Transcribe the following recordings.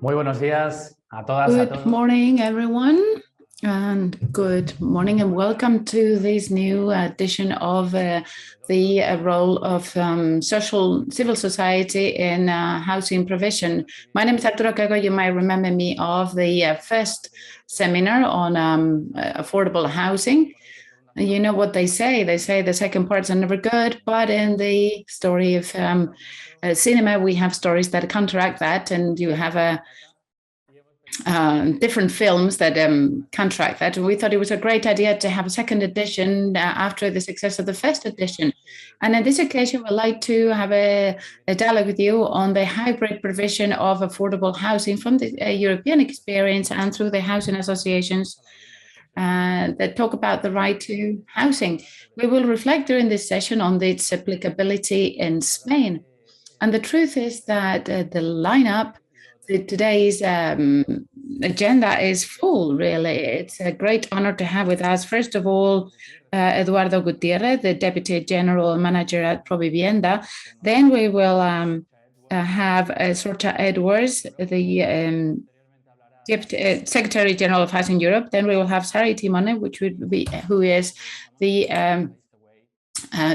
Muy buenos días a todas, a Good todos. morning, everyone, and good morning and welcome to this new edition of the role of civil society in housing provision. My name is Arturo Cago. You might remember me of the first seminar on affordable housing. You know what they say the second parts are never good, but in the story of cinema, we have stories that counteract that, and you have different films that counteract that. And we thought it was a great idea to have a second edition after the success of the first edition. And on this occasion, we'd like to have a dialogue with you on the hybrid provision of affordable housing from the European experience and through the housing associations that talk about the right to housing. We will reflect during this session on its applicability in Spain. And the truth is that the lineup, today's agenda is full, really. It's a great honor to have with us, first of all, Eduardo Gutierrez, the Deputy General Manager at Provivienda. Then we will have Sorcha Edwards, the Deputy Secretary General of Housing Europe. Then we will have Sari Timone, who is the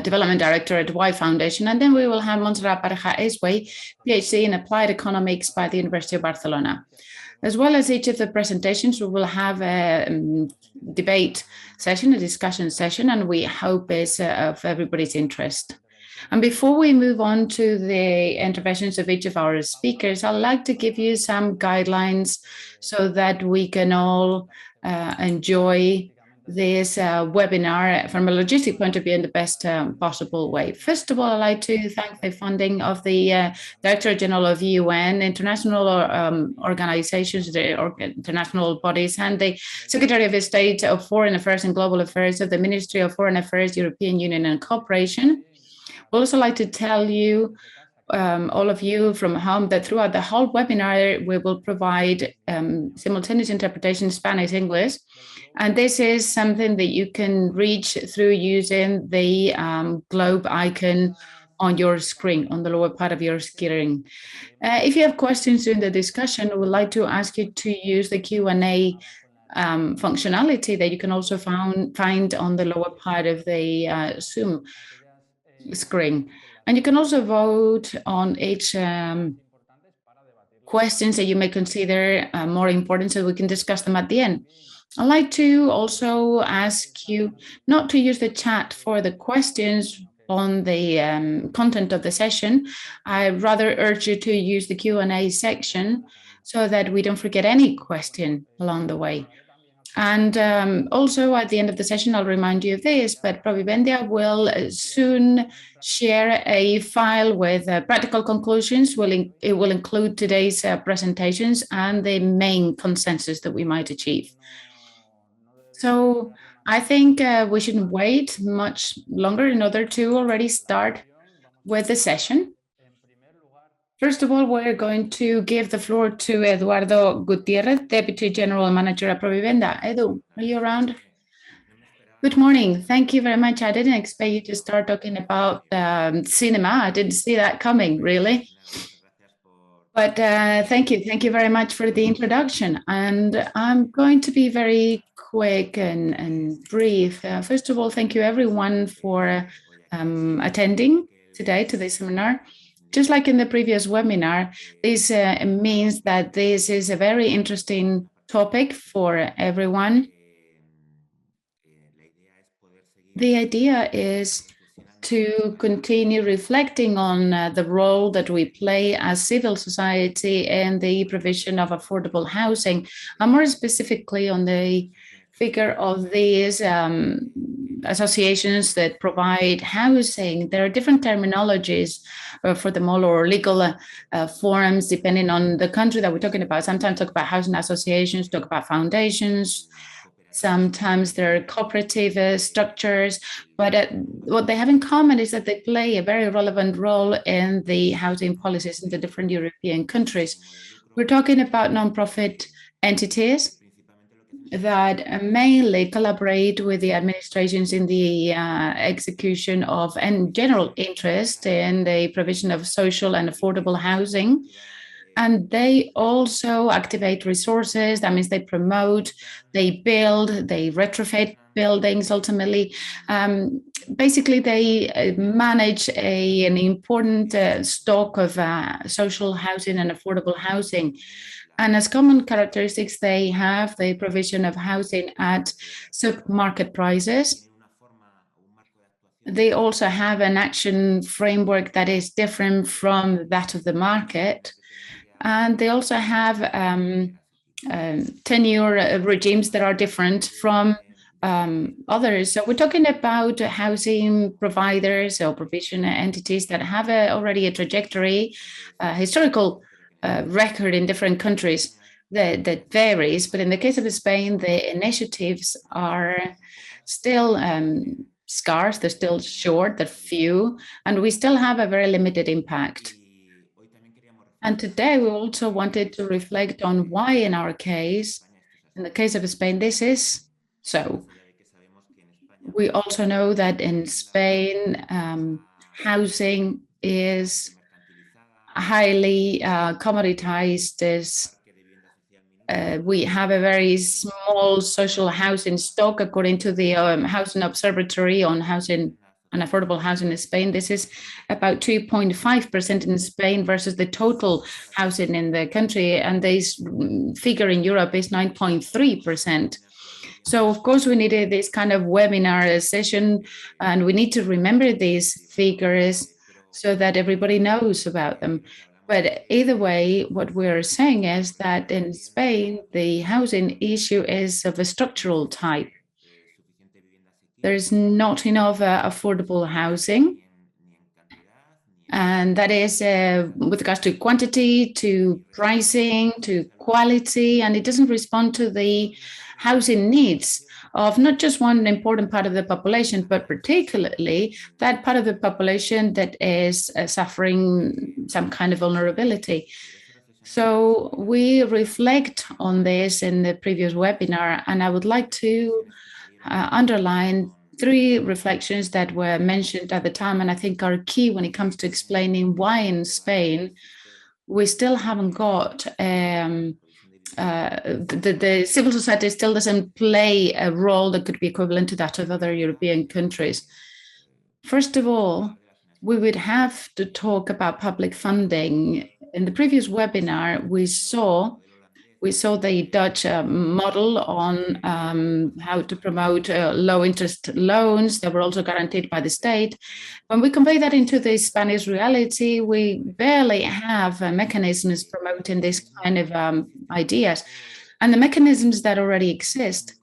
Development Director at Y Foundation. And then we will have Montserrat Pareja Esway, PhD in Applied Economics by the University of Barcelona. As well as each of the presentations, we will have a debate session, a discussion session, and we hope is of everybody's interest. And before we move on to the interventions of each of our speakers, I'd like to give you some guidelines so that we can all enjoy this webinar from a logistic point of view in the best possible way. First of all, I'd like to thank the funding of the Director General of UN, international organizations, the international bodies, and the Secretary of State of Foreign Affairs and Global Affairs of the Ministry of Foreign Affairs, European Union and Cooperation. We'd also like to tell you, all of you from home, that throughout the whole webinar, we will provide simultaneous interpretation Spanish, English. And this is something that you can reach through using the globe icon on your screen, on the lower part of your screen. If you have questions during the discussion, we would like to ask you to use the Q&A functionality that you can also find on the lower part of the Zoom screen. And you can also vote on each questions that you may consider more important, so we can discuss them at the end. I'd like to also ask you not to use the chat for the questions on the content of the session. I rather urge you to use the Q&A section so that we don't forget any question along the way. And also at the end of the session, I'll remind you of this, but Provivienda will soon share a file with practical conclusions. It will include today's presentations and the main consensus that we might achieve. So I think we shouldn't wait much longer in order to already start with the session. First of all, we're going to give the floor to Eduardo Gutierrez, Deputy General Manager at Provivienda. Edu, are you around? Good morning. Thank you very much. I didn't expect you to start talking about cinema. I didn't see that coming, really. But thank you. Thank you very much for the introduction. And I'm going to be very quick and brief. First of all, thank you everyone for attending today to this seminar. Just like in the previous webinar, this means that this is a very interesting topic for everyone. The idea is to continue reflecting on the role that we play as civil society in the provision of affordable housing, and more specifically on the figure of these associations that provide housing. There are different terminologies for them all, or legal forms, depending on the country that we're talking about. Sometimes talk about housing associations, talk about foundations. Sometimes they're cooperative structures, but what they have in common is that they play a very relevant role in the housing policies in the different European countries. We're talking about nonprofit entities that mainly collaborate with the administrations in the execution of and general interest in the provision of social and affordable housing. And they also activate resources. That means they promote, they build, they retrofit buildings ultimately. Basically, they manage an important stock of social housing and affordable housing. And as common characteristics, they have the provision of housing at sub-market prices. They also have an action framework that is different from that of the market. And they also have tenure regimes that are different from others. So we're talking about housing providers or provision entities that have already a trajectory, historical record in different countries that varies. But in the case of Spain, the initiatives are still scarce, they're still short, they're few, and we still have a very limited impact. And today we also wanted to reflect on why, in our case, in the case of Spain, this is so. We also know that in Spain, housing is highly commoditized. We have a very small social housing stock, according to the Housing Observatory on housing and affordable housing in Spain. This is about 2.5% in Spain versus the total housing in the country. And this figure in Europe is 9.3%. So, of course, we needed this kind of webinar session, and we need to remember these figures so that everybody knows about them. But either way, what we're saying is that in Spain, the housing issue is of a structural type. There's not enough affordable housing. And that is with regards to quantity, to pricing, to quality, and it doesn't respond to the housing needs of not just one important part of the population, but particularly that part of the population that is suffering some kind of vulnerability. So we reflect on this in the previous webinar, and I would like to underline three reflections that were mentioned at the time, and I think are key when it comes to explaining why in Spain we still haven't got the civil society still doesn't play a role that could be equivalent to that of other European countries. First of all, we would have to talk about public funding. In the previous webinar, we saw the Dutch model on how to promote low interest loans that were also guaranteed by the state. When we convey that into the Spanish reality, we barely have mechanisms promoting this kind of ideas. And the mechanisms that already exist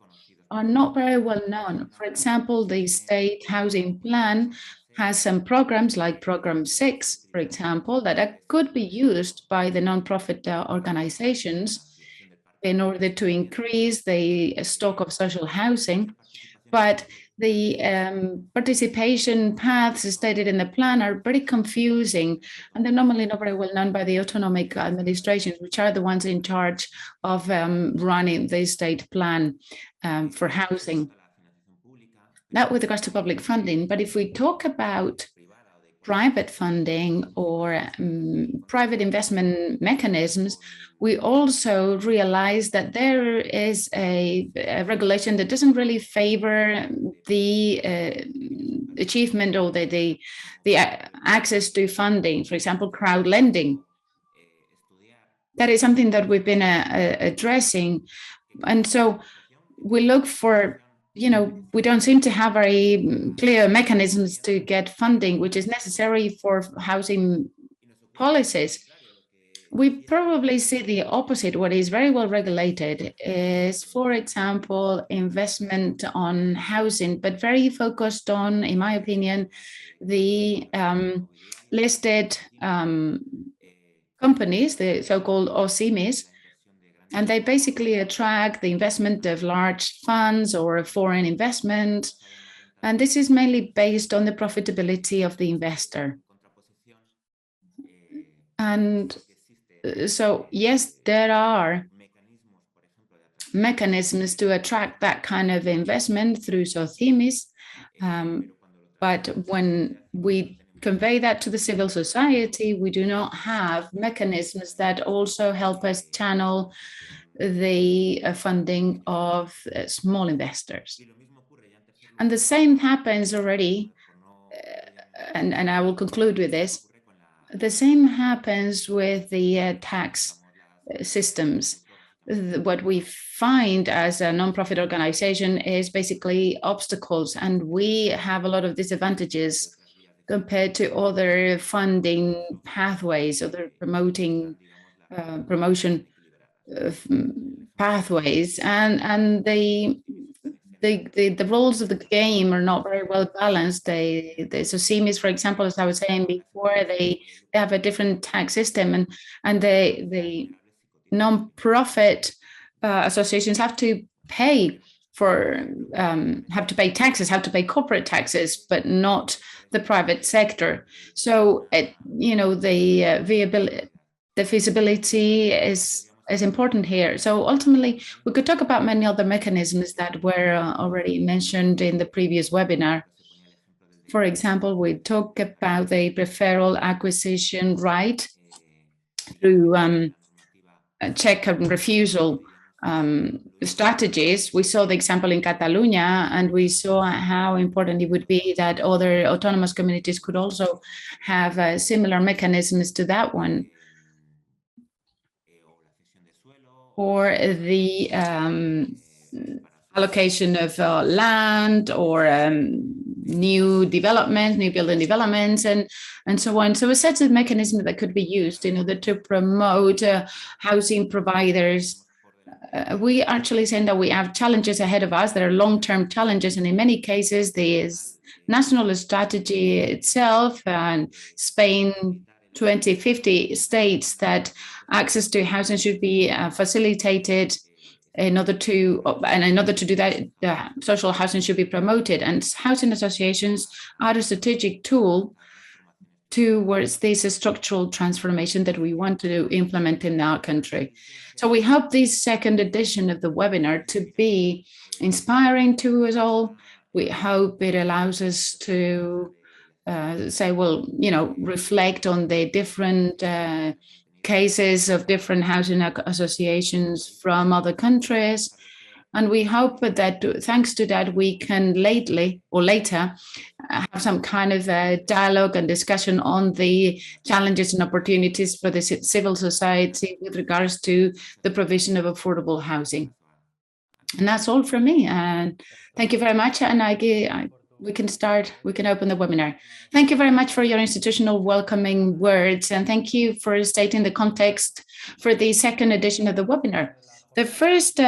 are not very well known. For example, the state housing plan has some programs like Program 6, for example, that could be used by the nonprofit organizations in order to increase the stock of social housing. But the participation paths stated in the plan are very confusing, and they're normally not very well known by the autonomic administrations, which are the ones in charge of running the state plan for housing. That with regards to public funding. But if we talk about private funding or private investment mechanisms, we also realize that there is a regulation that doesn't really favor the achievement or the access to funding, for example, crowd lending. That is something that we've been addressing. And so we look for, we don't seem to have very clear mechanisms to get funding, which is necessary for housing policies. We probably see the opposite. What is very well regulated is, for example, investment on housing, but very focused on, in my opinion, the listed companies, the so-called OSIMIs, and they basically attract the investment of large funds or foreign investment. And this is mainly based on the profitability of the investor. And so, yes, there are mechanisms to attract that kind of investment through SOCIMIs. But when we convey that to the civil society, we do not have mechanisms that also help us channel the funding of small investors. And the same happens already, and I will conclude with this, the same happens with the tax systems. What we find as a nonprofit organization is basically obstacles, and we have a lot of disadvantages compared to other funding pathways, other promotion pathways, and the rules of the game are not very well balanced. The SOCIMIs, for example, as I was saying before, they have a different tax system, and the non-profit associations have to pay have to pay taxes, have to pay corporate taxes, but not the private sector. So the feasibility is important here. So ultimately, we could talk about many other mechanisms that were already mentioned in the previous webinar. For example, we talk about the preferential acquisition right through check and refusal strategies. We saw the example in Catalonia, and we saw how important it would be that other autonomous communities could also have similar mechanisms to that one. Or the allocation of land or new building developments, and so on. So a set of mechanisms that could be used in order to promote housing providers. We actually saying that we have challenges ahead of us that are long-term challenges, and in many cases, the national strategy itself and Spain 2050 states that access to housing should be facilitated in order to do that, social housing should be promoted, and housing associations are a strategic tool towards this structural transformation that we want to implement in our country. So we hope this second edition of the webinar to be inspiring to us all. We hope it allows us to say, well, reflect on the different cases of different housing associations from other countries. And we hope that thanks to that, we can later have some kind of dialogue and discussion on the challenges and opportunities for the civil society with regards to the provision of affordable housing. And that's all from me. And thank you very much. And we can open the webinar. Thank you very much for your institutional welcoming words. And thank you for stating the context for the second edition of the webinar. The first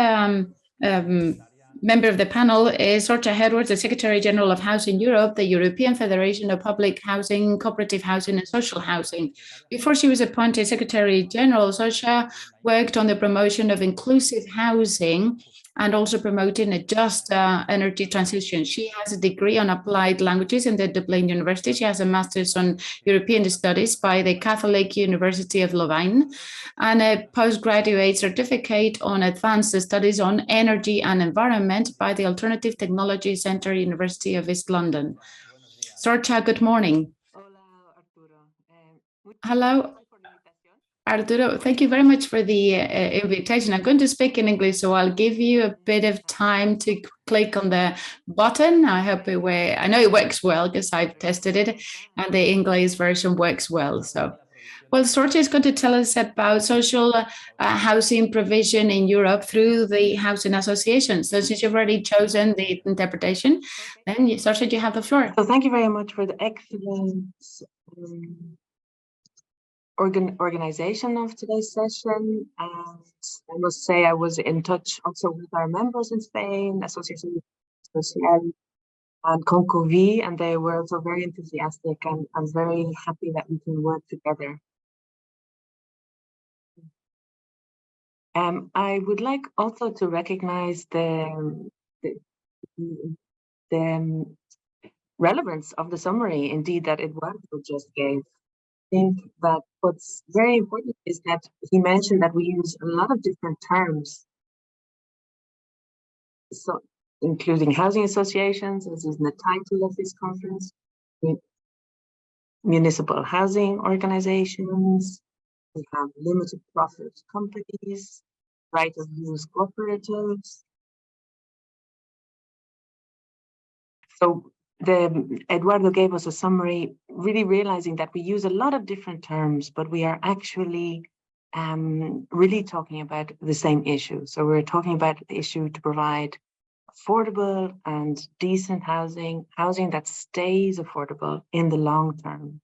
member of the panel is Sorcha Edwards, the Secretary General of Housing Europe, the European Federation of Public Housing, Cooperative Housing and Social Housing. Before she was appointed Secretary General, Sorcha worked on the promotion of inclusive housing and also promoting a just energy transition. She has a degree on applied languages in the Dublin University. She has a master's on European studies by the Catholic University of Louvain and a postgraduate certificate on advanced studies on energy and environment by the Alternative Technology Centre, University of East London. Sorcha, good morning. Hello. Arturo, thank you very much for the invitation. I'm going to speak in English, so I'll give you a bit of time to click on the button. I know it works well because I've tested it, and the English version works well. So, well, Sorcha is going to tell us about social housing provision in Europe through the housing associations. So since you've already chosen the interpretation, then Sorcha, you have the floor. So thank you very much for the excellent organization of today's session, and I must say I was in touch also with our members in Spain, Association Social and Concovi, and they were also very enthusiastic, and I'm very happy that we can work together. I would like also to recognize the relevance of the summary, indeed, that Eduardo just gave. I think that what's very important is that he mentioned that we use a lot of different terms, so including housing associations, as is in the title of this conference. municipal housing organizations, we have limited profit companies, right of use cooperatives. So Eduardo gave us a summary, really realizing that we use a lot of different terms, but we are actually really talking about the same issue. So we're talking about the issue to provide affordable and decent housing that stays affordable in the long term.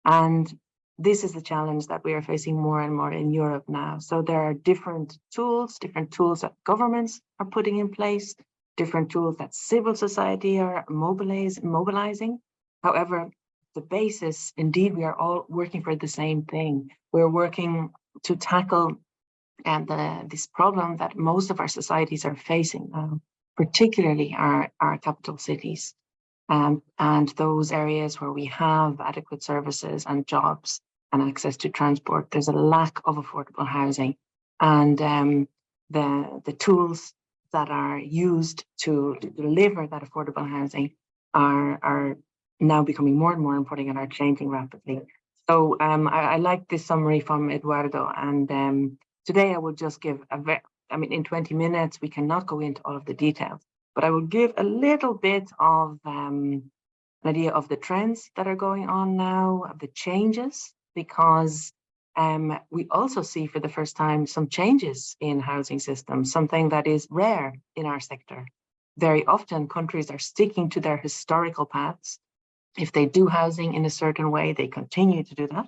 And this is the challenge that we are facing more and more in Europe now. So there are different tools that governments are putting in place, different tools that civil society are mobilizing. However, the basis, indeed, we are all working for the same thing. We're working to tackle this problem that most of our societies are facing now, particularly our capital cities. And those areas where we have adequate services and jobs and access to transport, there's a lack of affordable housing. And the tools that are used to deliver that affordable housing are now becoming more and more important and are changing rapidly. So I like this summary from Eduardo, and today I will just give in 20 minutes, we cannot go into all of the details, but I will give a little bit of an idea of the trends that are going on now, of the changes, because we also see for the first time some changes in housing systems, something that is rare in our sector. Very often countries are sticking to their historical paths. If they do housing in a certain way, they continue to do that.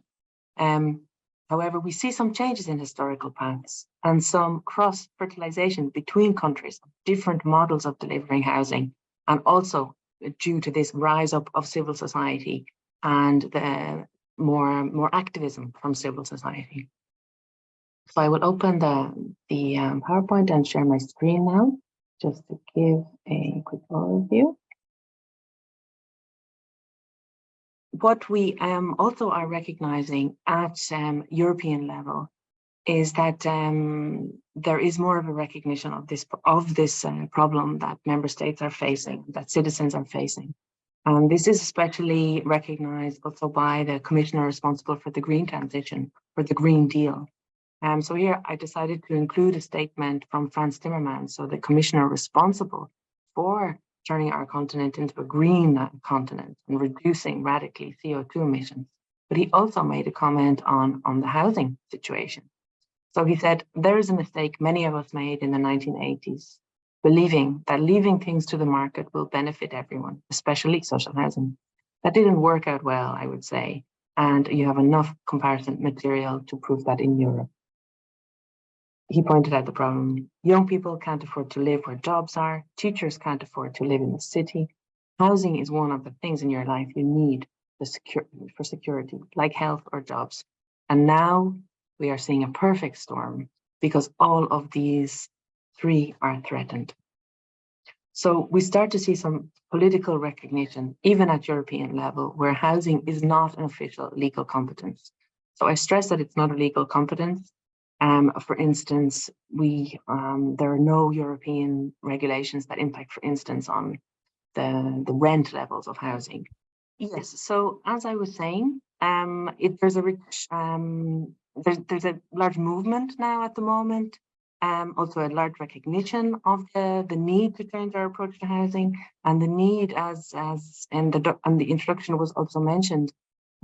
However, we see some changes in historical paths and some cross-fertilization between countries, different models of delivering housing, and also due to this rise up of civil society and the more activism from civil society. So I will open the PowerPoint and share my screen now, just to give a quick overview. What we also are recognizing at European level is that there is more of a recognition of this problem that member states are facing, that citizens are facing. And this is especially recognized also by the commissioner responsible for the green transition, for the Green Deal. So here I decided to include a statement from Frans Timmermans, so the commissioner responsible for turning our continent into a green continent and reducing radically CO2 emissions. But he also made a comment on the housing situation. So he said, there is a mistake many of us made in the 1980s, believing that leaving things to the market will benefit everyone, especially social housing. That didn't work out well, I would say, and you have enough comparison material to prove that in Europe. He pointed out the problem. Young people can't afford to live where jobs are. Teachers can't afford to live in the city. Housing is one of the things in your life you need for security, like health or jobs. And now we are seeing a perfect storm because all of these three are threatened. So we start to see some political recognition, even at European level, where housing is not an official legal competence. So I stress that it's not a legal competence. For instance, there are no European regulations that impact, for instance, on the rent levels of housing. Yes, so as I was saying, there's a large movement now at the moment, also a large recognition of the need to change our approach to housing, and the need, as in the introduction was also mentioned,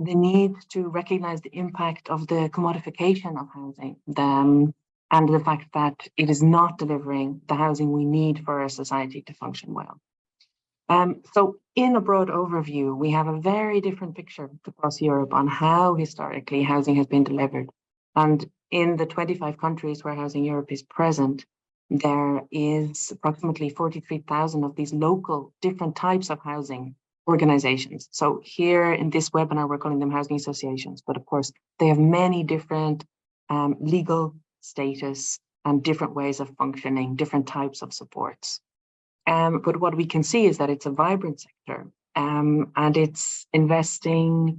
the need to recognize the impact of the commodification of housing, and the fact that it is not delivering the housing we need for our society to function well. So in a broad overview, we have a very different picture across Europe on how historically housing has been delivered. And in the 25 countries where Housing Europe is present, there is approximately 43,000 of these local different types of housing organizations. So here in this webinar, we're calling them housing associations, but of course they have many different legal status and different ways of functioning, different types of supports. But what we can see is that it's a vibrant sector, and it's investing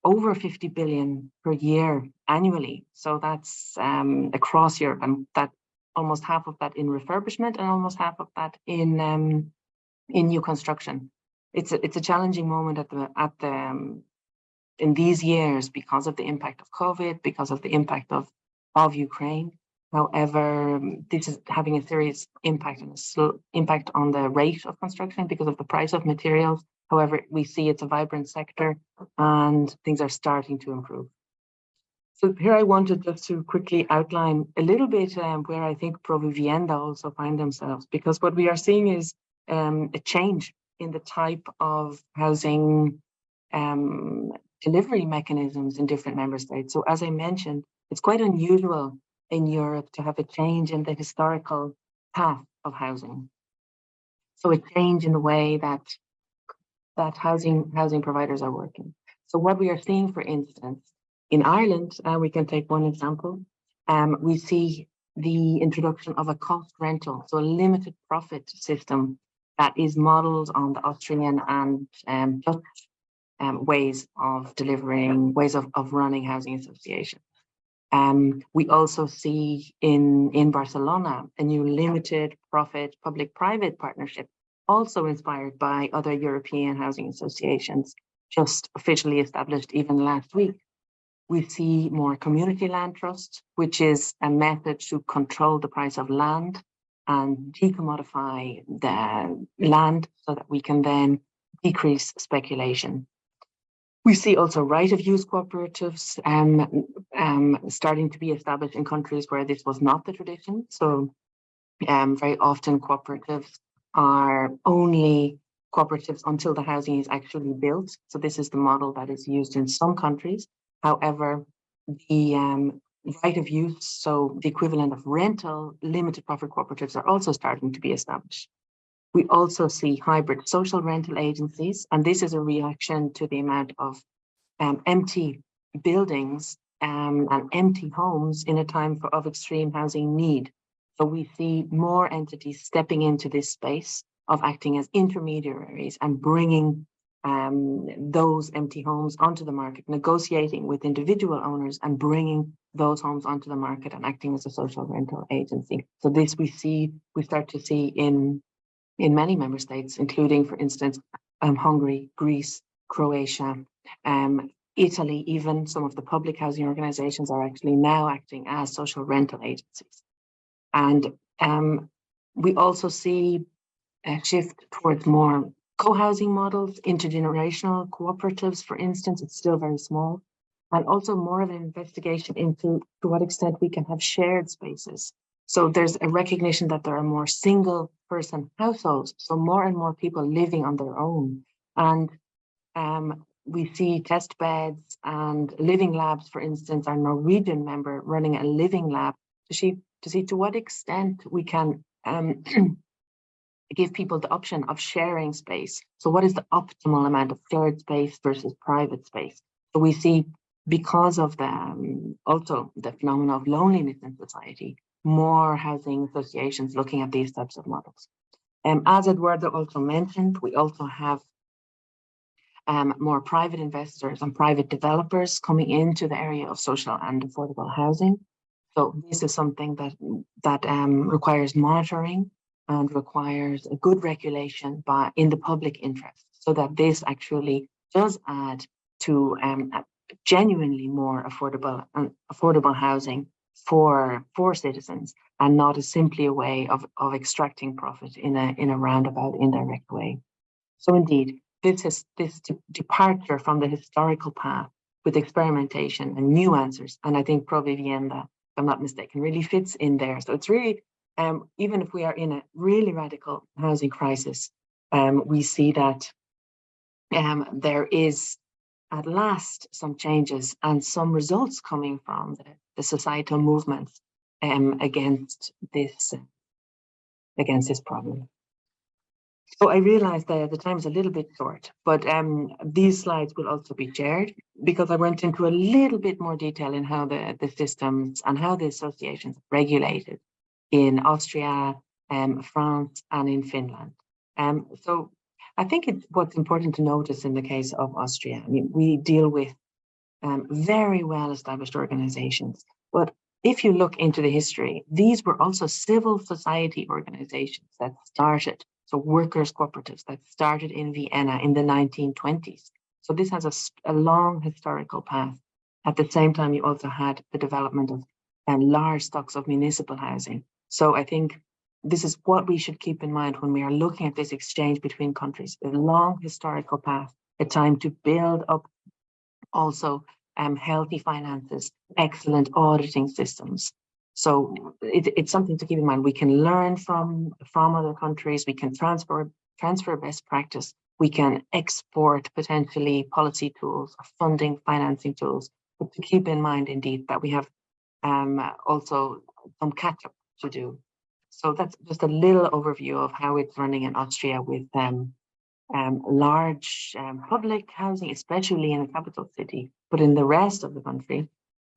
over 50 billion per year annually. So that's across Europe, and that almost half of that in refurbishment and almost half of that in new construction. It's a challenging moment at the in these years, because of the impact of COVID, because of the impact of Ukraine. However, this is having a serious impact on the rate of construction because of the price of materials. However, we see it's a vibrant sector and things are starting to improve. So here I wanted just to quickly outline a little bit where I think Provivienda also find themselves, because what we are seeing is a change in the type of housing delivery mechanisms in different member states. So as I mentioned, it's quite unusual in Europe to have a change in the historical path of housing. So a change in the way that housing providers are working. So what we are seeing, for instance, in Ireland, we can take one example. We see the introduction of a cost rental, so a limited profit system that is modeled on the Austrian and Dutch ways of delivering, ways of running housing associations. We also see in Barcelona a new limited profit public-private partnership, also inspired by other European housing associations, just officially established even last week. We see more community land trust, which is a method to control the price of land and decommodify the land so that we can then decrease speculation. We see also right-of-use cooperatives starting to be established in countries where this was not the tradition. So very often cooperatives are only cooperatives until the housing is actually built. So this is the model that is used in some countries. However, the right of use, so the equivalent of rental, limited profit cooperatives are also starting to be established. We also see hybrid social rental agencies, and this is a reaction to the amount of empty buildings and empty homes in a time of extreme housing need. So we see more entities stepping into this space of acting as intermediaries and bringing those empty homes onto the market, negotiating with individual owners and bringing those homes onto the market and acting as a social rental agency. So this we start to see in many member states, including, for instance, Hungary, Greece, Croatia, Italy. Even some of the public housing organizations are actually now acting as social rental agencies. And we also see a shift towards more co-housing models, intergenerational cooperatives, for instance. It's still very small. And also more of an investigation into to what extent we can have shared spaces. So there's a recognition that there are more single person households, so more and more people living on their own. And we see test beds and living labs, for instance. Our Norwegian member running a living lab to see to what extent we can give people the option of sharing space. So what is the optimal amount of shared space versus private space? So we see, because of the also the phenomenon of loneliness in society, more housing associations looking at these types of models. As Eduardo also mentioned, we also have more private investors and private developers coming into the area of social and affordable housing. So this is something that requires monitoring and requires a good regulation in the public interest, so that this actually does add to genuinely more affordable housing for citizens, and not as simply a way of extracting profit in a roundabout, indirect way. So indeed, this departure from the historical path with experimentation and new answers, and I think Provivienda, if I'm not mistaken, really fits in there. So it's really, even if we are in a really radical housing crisis, we see that there is at last some changes and some results coming from the societal movements against this problem. So I realized that the time is a little bit short, but these slides will also be shared, because I went into a little bit more detail in how the systems and how the associations are regulated in Austria, France, and in Finland. So I think what's important to notice in the case of Austria, I mean, we deal with very well-established organizations, but if you look into the history, these were also civil society organizations that started, so workers' cooperatives that started in Vienna in the 1920s. So this has a long historical path. At the same time, you also had the development of large stocks of municipal housing. So I think this is what we should keep in mind when we are looking at this exchange between countries, a long historical path, a time to build up also healthy finances, excellent auditing systems. So it's something to keep in mind. We can learn from other countries, we can transfer best practice, we can export potentially policy tools, funding, financing tools, but to keep in mind indeed that we have also some catch up to do. So that's just a little overview of how it's running in Austria with large public housing, especially in the capital city, but in the rest of the country,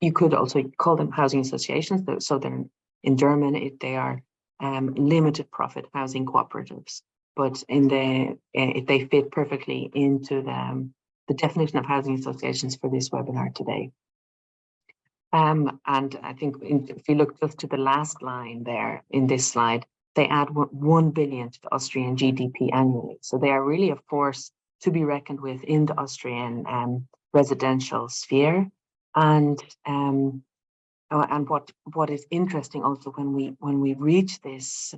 you could also call them housing associations. So they're in German, they are limited profit housing cooperatives. But in if they fit perfectly into the definition of housing associations for this webinar today. And I think if you look just to the last line there in this slide, they add 1 billion to the Austrian GDP annually. So they are really a force to be reckoned with in the Austrian residential sphere. And what is interesting also when we reach this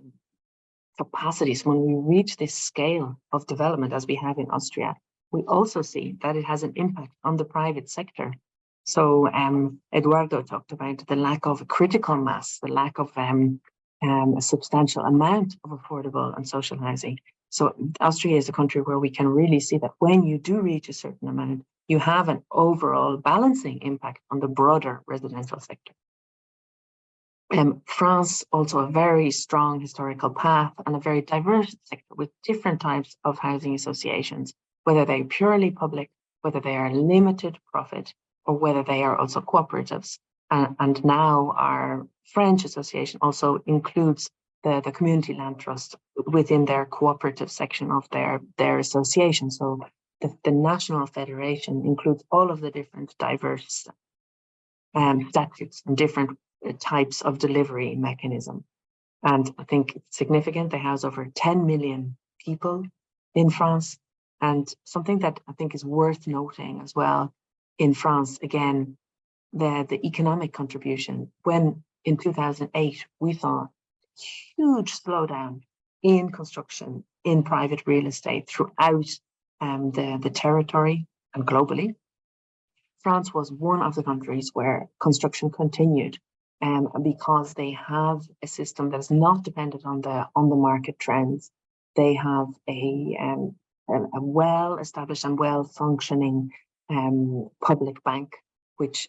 capacities, when we reach this scale of development as we have in Austria, we also see that it has an impact on the private sector. So Eduardo talked about the lack of a critical mass, the lack of a substantial amount of affordable and social housing. So Austria is a country where we can really see that when you do reach a certain amount, you have an overall balancing impact on the broader residential sector. France, also a very strong historical path and a very diverse sector with different types of housing associations, whether they're purely public, whether they are limited profit, or whether they are also cooperatives. And now our French association also includes the community land trust within their cooperative section of their association. So the national federation includes all of the different diverse statutes and different types of delivery mechanism. And I think it's significant. They house over 10 million people in France. And something that I think is worth noting as well in France, again, the economic contribution. When in 2008, we saw a huge slowdown in construction, in private real estate throughout the territory and globally. France was one of the countries where construction continued because they have a system that is not dependent on the market trends. They have a well-established and well-functioning public bank, which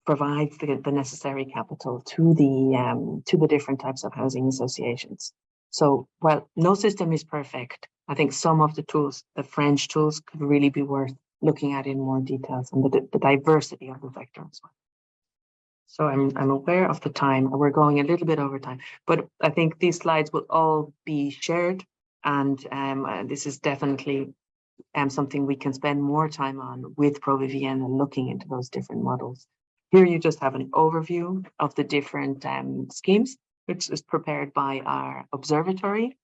provides the necessary capital to the different types of housing associations. So while no system is perfect, I think some of the tools, the French tools, could really be worth looking at in more details and the diversity of the sector as well. So I'm aware of the time. We're going a little bit over time, but I think these slides will all be shared, and this is definitely something we can spend more time on with ProVVN and looking into those different models. Here you just have an overview of the different schemes, which is prepared by our observatory.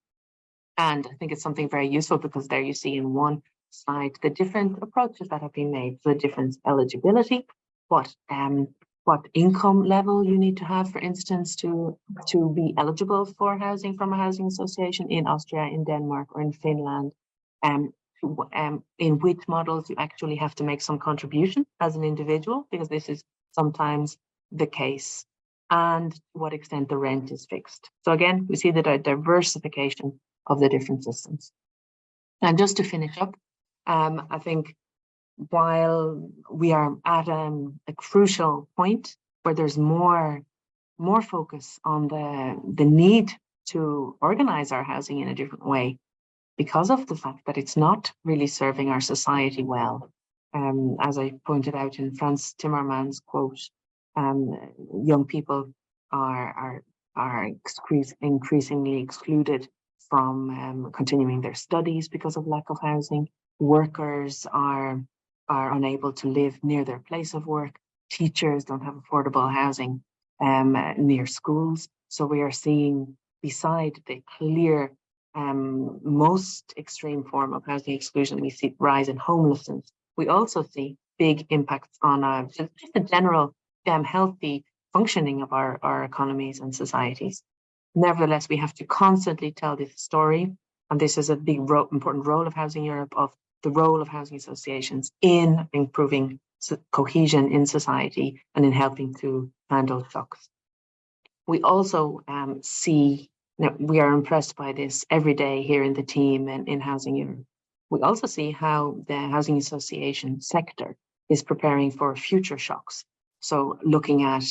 And I think it's something very useful because there you see in one slide the different approaches that have been made, the different eligibility, what income level you need to have, for instance, to be eligible for housing from a housing association in Austria, in Denmark, or in Finland. In which models you actually have to make some contribution as an individual, because this is sometimes the case, and to what extent the rent is fixed. So again, we see the diversification of the different systems. And just to finish up, I think while we are at a crucial point where there's more focus on the need to organize our housing in a different way, because of the fact that it's not really serving our society well. As I pointed out in Franz Timmermann's quote, young people are increasingly excluded from continuing their studies because of lack of housing. Workers are unable to live near their place of work. Teachers don't have affordable housing near schools. So we are seeing, beside the clear most extreme form of housing exclusion, we see rise in homelessness we also see big impacts on just the general healthy functioning of our economies and societies. Nevertheless, we have to constantly tell this story, and this is a big important role of Housing Europe, of the role of housing associations in improving cohesion in society and in helping to handle shocks. We also see, we are impressed by this every day here in the team and in Housing Europe. We also see how the housing association sector is preparing for future shocks. So looking at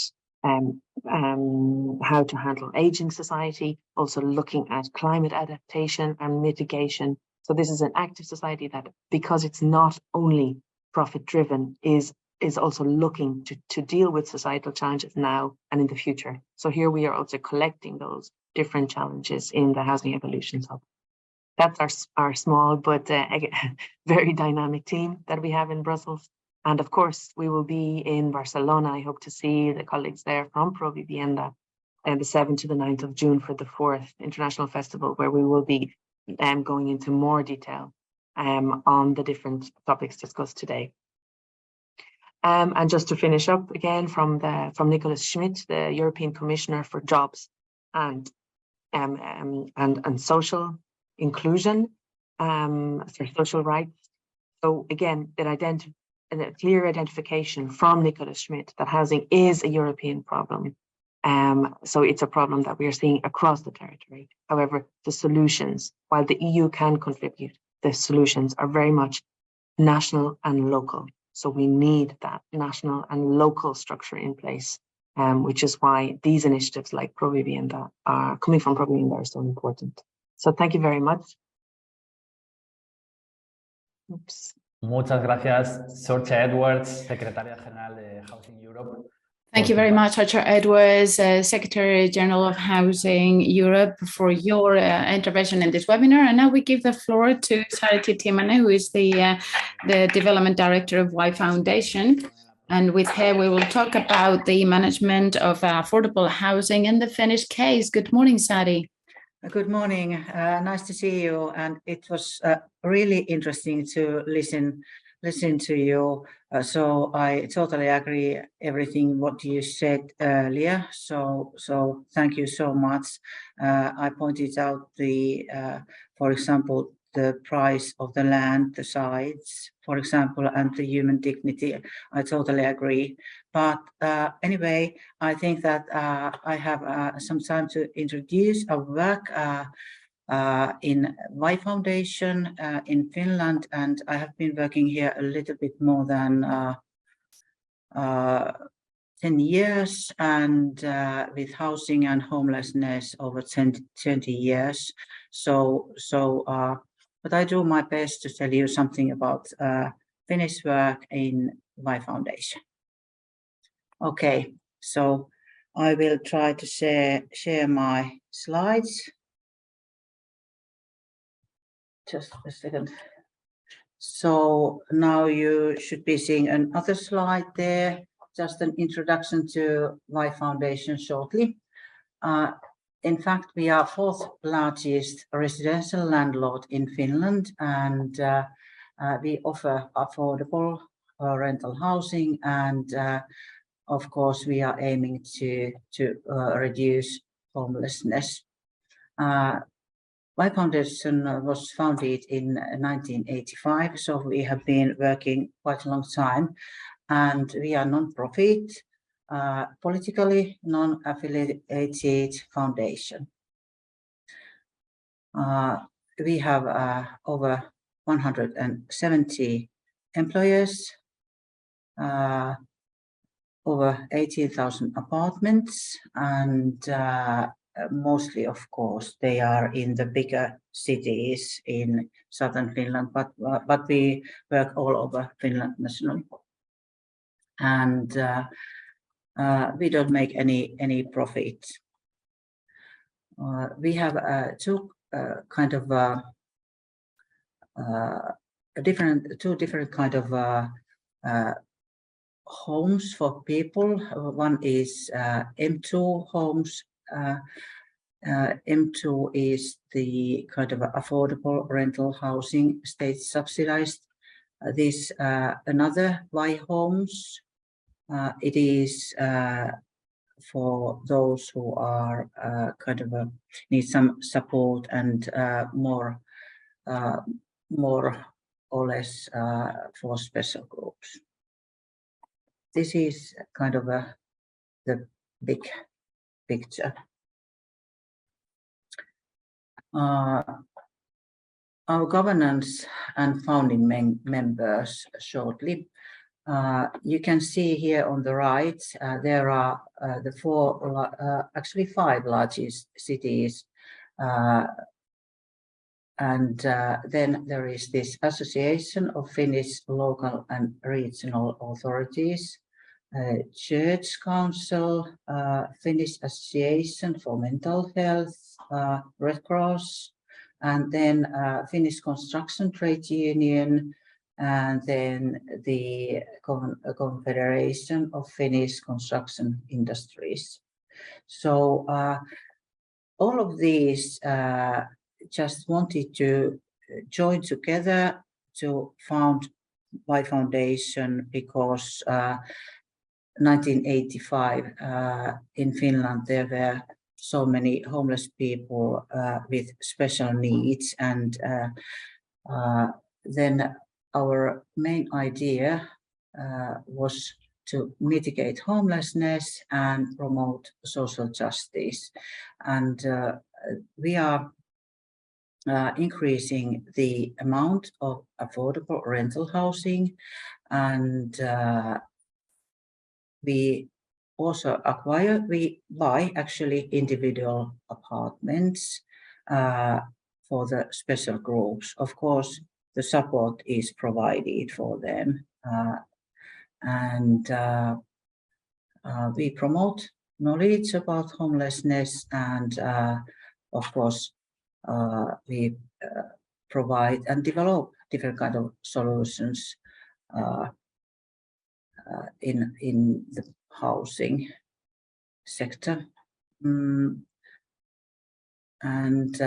how to handle aging society, also looking at climate adaptation and mitigation. So this is an active society that, because it's not only profit driven, is also looking to deal with societal challenges now and in the future. So here we are also collecting those different challenges in the Housing Evolutions Hub. That's our small but very dynamic team that we have in Brussels. And of course, we will be in Barcelona. I hope to see the colleagues there from Provivienda the 7th to the 9th of June for the 4th International Festival, where we will be going into more detail on the different topics discussed today. And just to finish up again from Nicholas Schmidt, the European Commissioner for Jobs and social inclusion, for social rights. So again, a clear identification from Nicholas Schmidt that housing is a European problem. So it's a problem that we are seeing across the territory. However, the solutions, while the EU can contribute, the solutions are very much national and local. So we need that national and local structure in place, which is why these initiatives like Provivienda are coming from Provivienda are so important. So thank you very much. Oops. Muchas gracias, Sorcha Edwards, Secretaria General de Housing Europe. Thank you very much, Sorcha Edwards, Secretary General of Housing Europe, for your intervention in this webinar. And now we give the floor to Sariti Timane, who is the Development Director of Y Foundation. And with her, we will talk about the management of affordable housing in the Finnish case. Good morning, Sari. Good morning. Nice to see you. And it was really interesting to listen to you. So I totally agree everything what you said earlier. So thank you so much. I pointed out for example, the price of the land, the sites, for example, and the human dignity. I totally agree. But anyway, I think that I have some time to introduce our work in Y Foundation in Finland, and I have been working here a little bit more than 10 years, and with housing and homelessness over 20 years. But I do my best to tell you something about Finnish work in Y Foundation. Okay, so I will try to share my slides. Just a second. So now you should be seeing another slide there, just an introduction to Y Foundation shortly. In fact, we are fourth largest residential landlord in Finland, and we offer affordable rental housing, and of course, we are aiming to reduce homelessness. Y Foundation was founded in 1985, so we have been working quite a long time, and we are non-profit, politically non-affiliated foundation. We have over 170 employers, over 18,000 apartments, and mostly, of course, they are in the bigger cities in southern Finland, but we work all over Finland nationally. And we don't make any profit. We have two different kind of homes for people. One is M2 homes. M2 is the kind of affordable rental housing, state subsidized this another Y homes. It is for those who are kind of need some support and more or less for special groups. This is kind of the big picture. Our governance and founding members shortly. You can see here on the right, there are the actually 5 largest cities. And then there is this Association of Finnish Local and Regional Authorities, Church Council, Finnish Association for Mental Health, Red Cross, and then Finnish Construction Trade Union, and then the Confederation of Finnish Construction Industries. So all of these just wanted to join together to found Y Foundation because 1985 in Finland there were so many homeless people with special needs, and then our main idea was to mitigate homelessness and promote social justice. And we are increasing the amount of affordable rental housing, and we also we buy actually individual apartments for the special groups. Of course, the support is provided for them, and we promote knowledge about homelessness, and of course we provide and develop different kind of solutions in the housing sector. And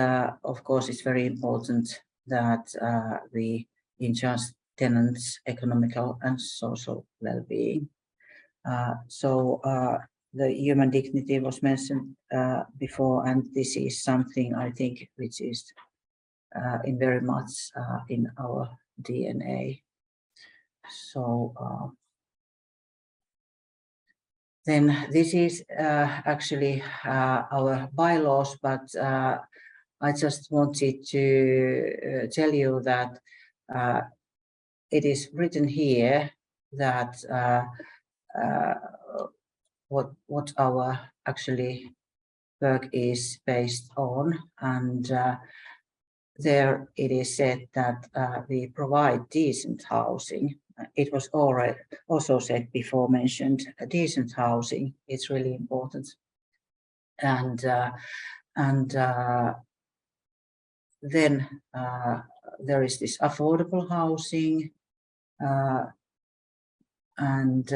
of course, it's very important that we enhance tenants' economical and social well-being. So the human dignity was mentioned before, and this is something I think which is in very much in our DNA. So then this is actually our bylaws, but I just wanted to tell you that it is written here that what our actually work is based on, and there it is said that we provide decent housing. It was already also said before mentioned, decent housing. It's really important, and then there is this affordable housing, and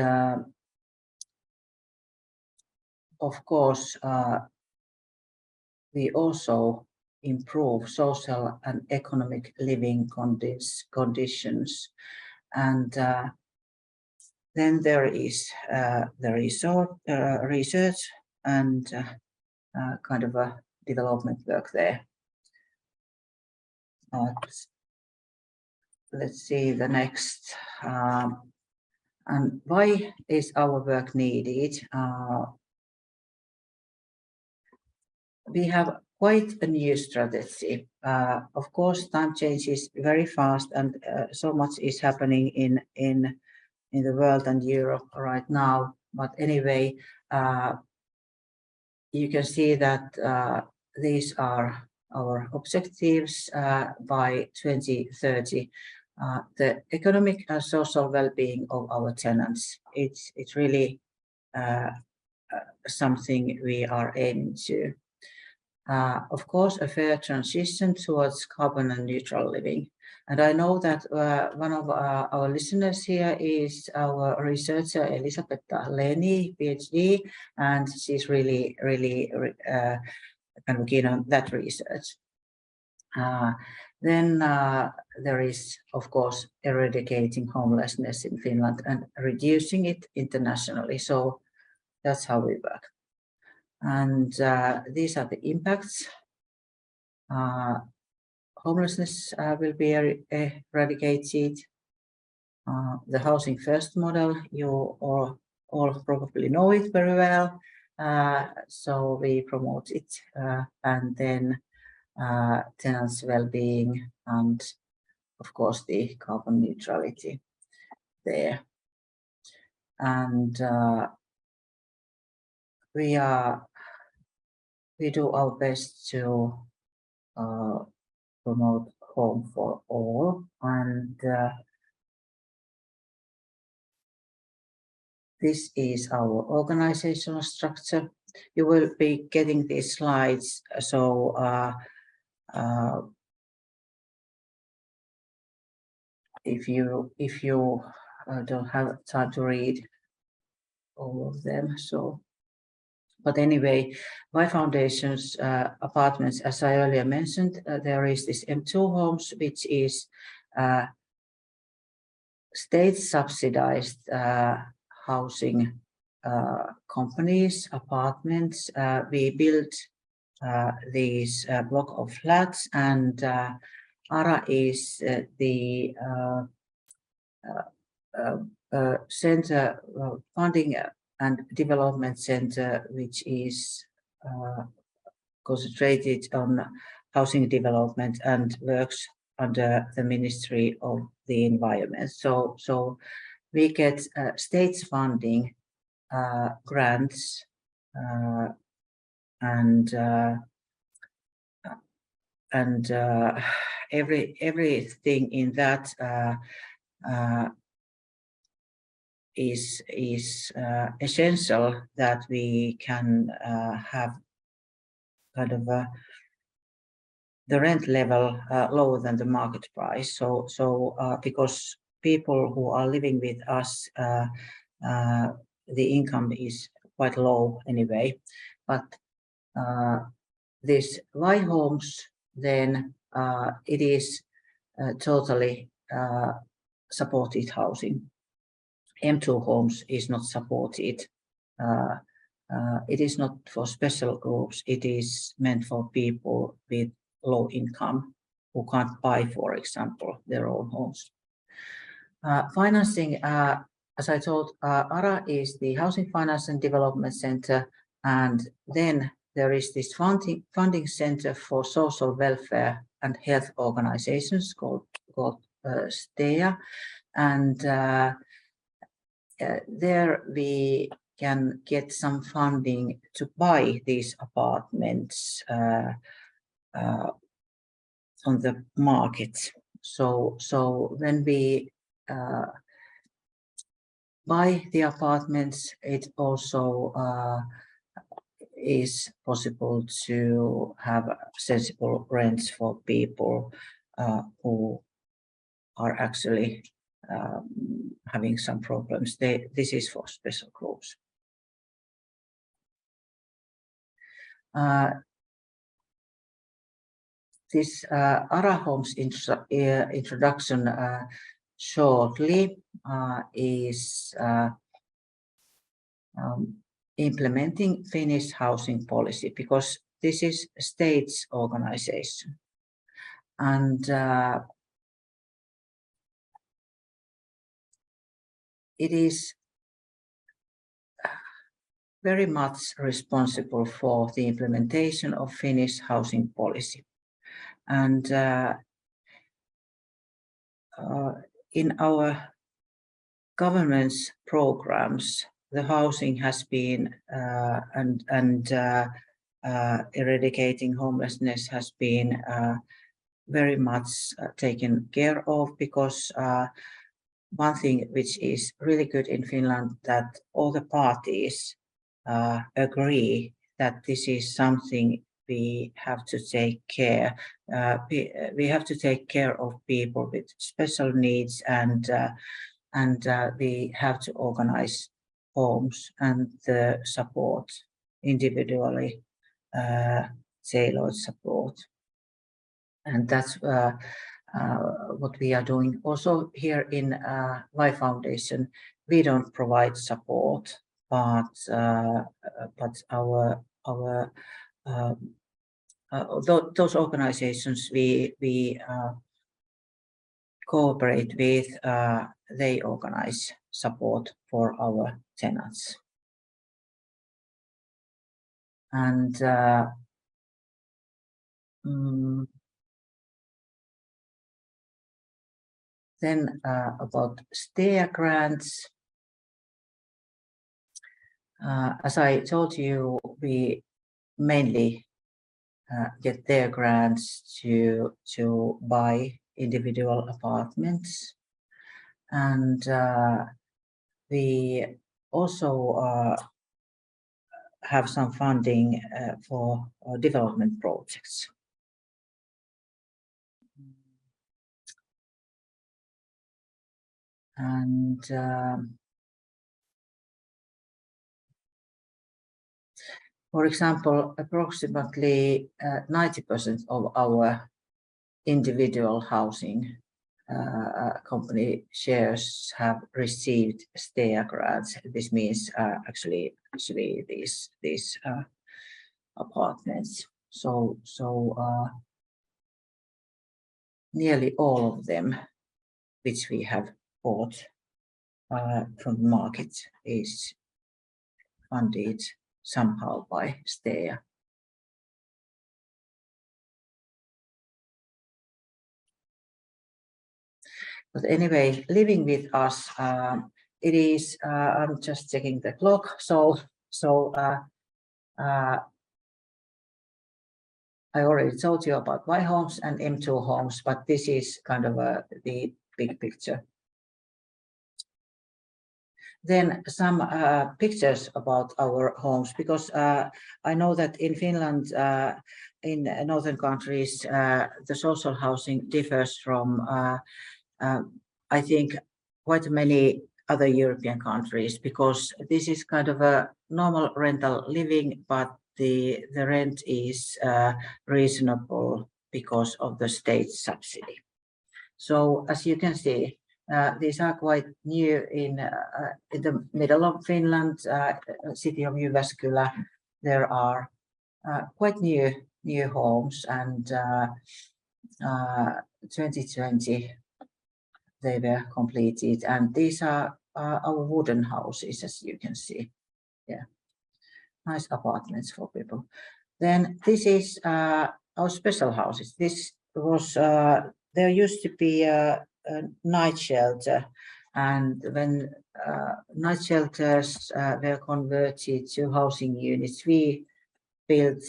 of course we also improve social and economic living conditions, and then there is the research and kind of a development work there. Let's see the next. And why is our work needed? We have quite a new strategy. Of course, time changes very fast, and so much is happening in the world and Europe right now. But anyway, you can see that these are our objectives by 2030. The economic and social well-being of our tenants. It's really something we are aiming to. Of course, a fair transition towards carbon and neutral living. And I know that one of our listeners here is our researcher, Elisabetta Leni, PhD, and she's really kind of keen on that research. Then there is, of course, eradicating homelessness in Finland and reducing it internationally. So that's how we work. And these are the impacts. Homelessness will be eradicated. The housing first model, you all probably know it very well. So we promote it, and then tenants' well-being, and of course the carbon neutrality there. And we do our best to promote home for all, and this is our organizational structure. You will be getting these slides, so if you don't have time to read all of them, so. But anyway, by foundations, apartments, as I earlier mentioned, there is this M2 homes, which is state subsidized housing companies, apartments. We build these block of flats, and ARA is the center, funding and development center, which is concentrated on housing development and works under the Ministry of the Environment. So we get states funding, grants, and everything in that is essential, that we can have kind of the rent level lower than the market price. So because people who are living with us, the income is quite low anyway, but this Y homes, then it is totally supported housing. M2 homes is not supported. It is not for special groups. It is meant for people with low income who can't buy, for example, their own homes. Financing, as I told, ARA is the Housing Finance and Development Center, and then there is this funding center for social welfare and health organizations called STEA, and there we can get some funding to buy these apartments on the market. So when we buy the apartments, it also is possible to have sensible rents for people who are actually having some problems. This is for special groups. This ARA Homes introduction shortly is implementing Finnish housing policy, because this is a state's organization, and it is very much responsible for the implementation of Finnish housing policy. And in our government's programs, the housing has been and eradicating homelessness has been very much taken care of, because one thing which is really good in Finland, that all the parties agree that this is something we have to take care. We have to take care of people with special needs, and we have to organize homes and the support, individually tailored support. And that's what we are doing. Also here in Y Foundation, we don't provide support, but those organizations we cooperate with, they organize support for our tenants. And then about STEA grants, as I told you, we mainly get their grants to buy individual apartments, and we also have some funding for development projects. And for example, approximately 90% of our individual housing company shares have received STEA grants. This means actually these apartments. So nearly all of them, which we have bought from the market, is funded somehow by STEA. But anyway, living with us, it is, I'm just checking the clock. So I already told you about Y homes and M2 homes, but this is kind of the big picture. Then some pictures about our homes, because I know that in Finland, in northern countries, the social housing differs from, I think, quite many other European countries, because this is kind of a normal rental living, but the rent is reasonable because of the state subsidy. So as you can see, these are quite new in the middle of Finland, city of Jyväskylä. There are quite new homes, and 2020 they were completed, and these are our wooden houses, as you can see. Yeah, nice apartments for people. Then this is our special houses. This was there used to be a night shelter, and when night shelters were converted to housing units, we built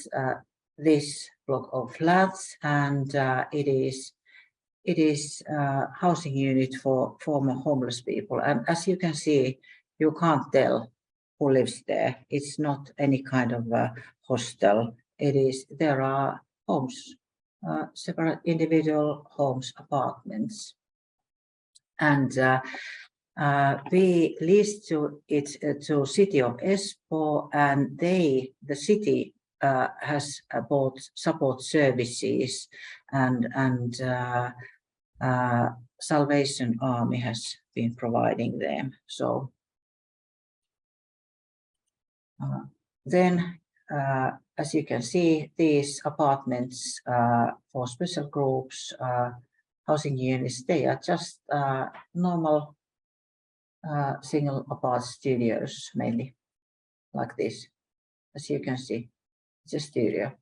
this block of flats, and it is housing unit for former homeless people. And as you can see, you can't tell who lives there. It's not any kind of hostel. There are homes, separate individual homes, apartments. And we leased it to city of Espoo, and the city has bought support services, and Salvation Army has been providing them. So then, as you can see, these apartments for special groups, housing units, they are just normal single apart studios, mainly like this. As you can see, it's a studio.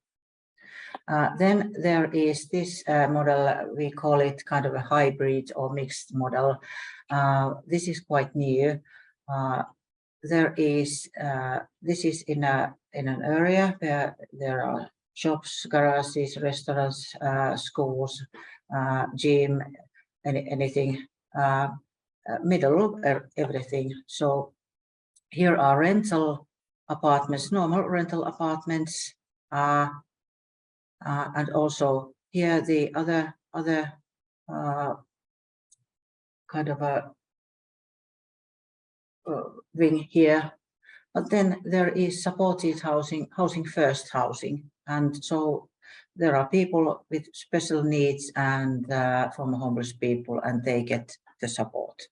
Then there is this model, we call it kind of a hybrid or mixed model. This is quite new. This is in an area where there are shops, garages, restaurants, schools, gym, anything, middle of everything. So here are rental apartments, normal rental apartments, and also here the other kind of a wing here. But then there is supported housing first housing, and so there are people with special needs and from homeless people, and they get the support.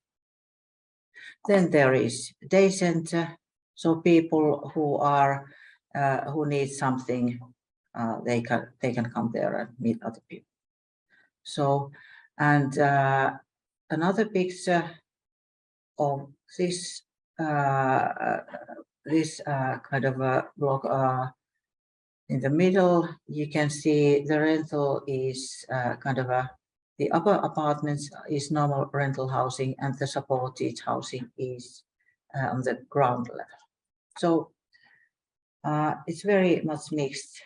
Then there is day center, so people who are who need something, they can come there and meet other people. So, and another picture of this kind of a block in the middle, you can see the rental is kind of the upper apartments is normal rental housing, and the supported housing is on the ground level. So it's very much mixed.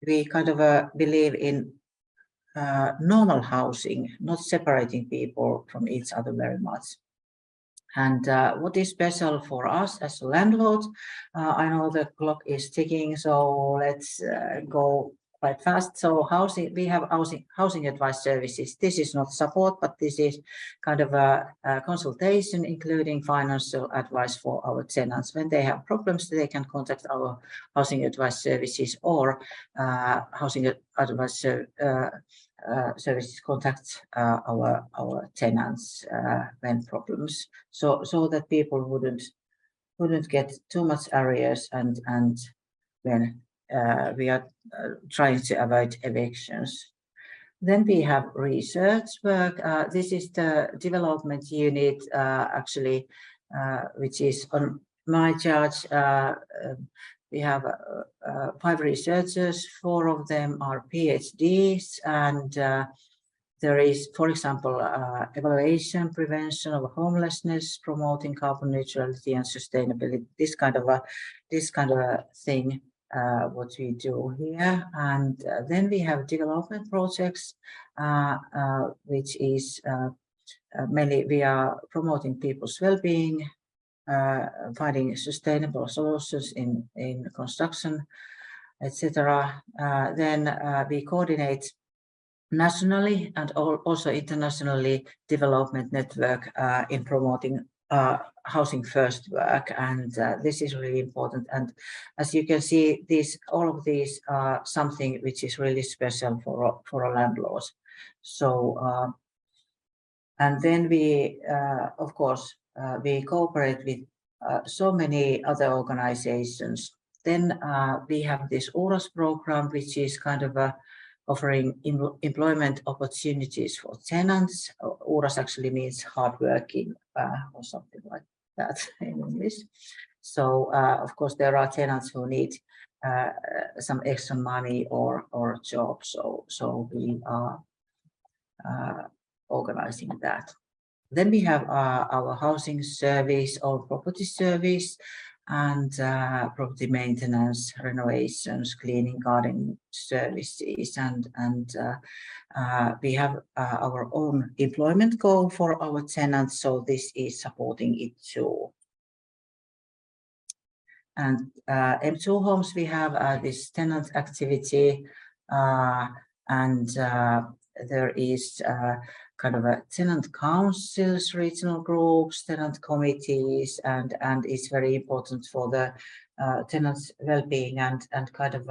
We kind of believe in normal housing, not separating people from each other very much. And what is special for us as a landlord, I know the clock is ticking, so let's go quite fast. So we have housing advice services. This is not support, but this is kind of a consultation, including financial advice for our tenants. When they have problems, they can contact our housing advice services, or housing advice services contact our tenants when problems, so that people wouldn't get too much arrears, and when we are trying to avoid evictions. Then we have research work. This is the development unit actually, which is on my charge. We have 5 researchers, 4 of them are PhDs, and there is, for example, evaluation, prevention of homelessness, promoting carbon neutrality and sustainability. This kind of a thing, what we do here. And then we have development projects, which is mainly we are promoting people's well-being, finding sustainable solutions in construction, etc. Then we coordinate nationally and also internationally development network in promoting housing first work, and this is really important. And as you can see, all of these are something which is really special for a landlord. So and then we of course we cooperate with so many other organizations. Then we have this URAS program, which is kind of offering employment opportunities for tenants. URAS actually means hardworking or something like that in English. So of course there are tenants who need some extra money or job. So we are organizing that. Then we have our housing service or property service, and property maintenance, renovations, cleaning, gardening services, and we have our own employment goal for our tenants, so this is supporting it too. And M2 Homes, we have this tenant activity, and there is kind of a tenant councils, regional groups, tenant committees, and it's very important for the tenants' well-being and kind of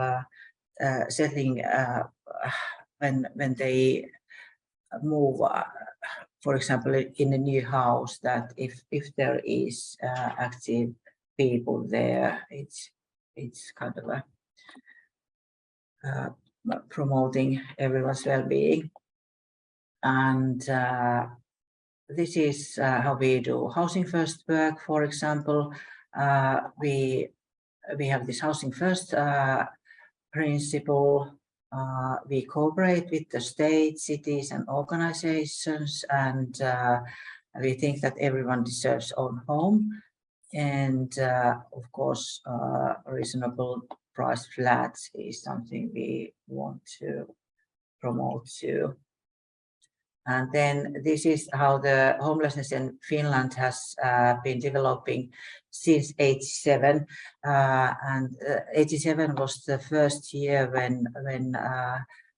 settling when they move, for example, in a new house, that if there is active people there, it's kind of promoting everyone's well-being. And this is how we do housing first work. For example, we have this housing first principle. We cooperate with the state, cities, and organizations, and we think that everyone deserves own home. And of course, reasonable price flats is something we want to promote too. And then this is how the homelessness in Finland has been developing since '87, and '87 was the first year when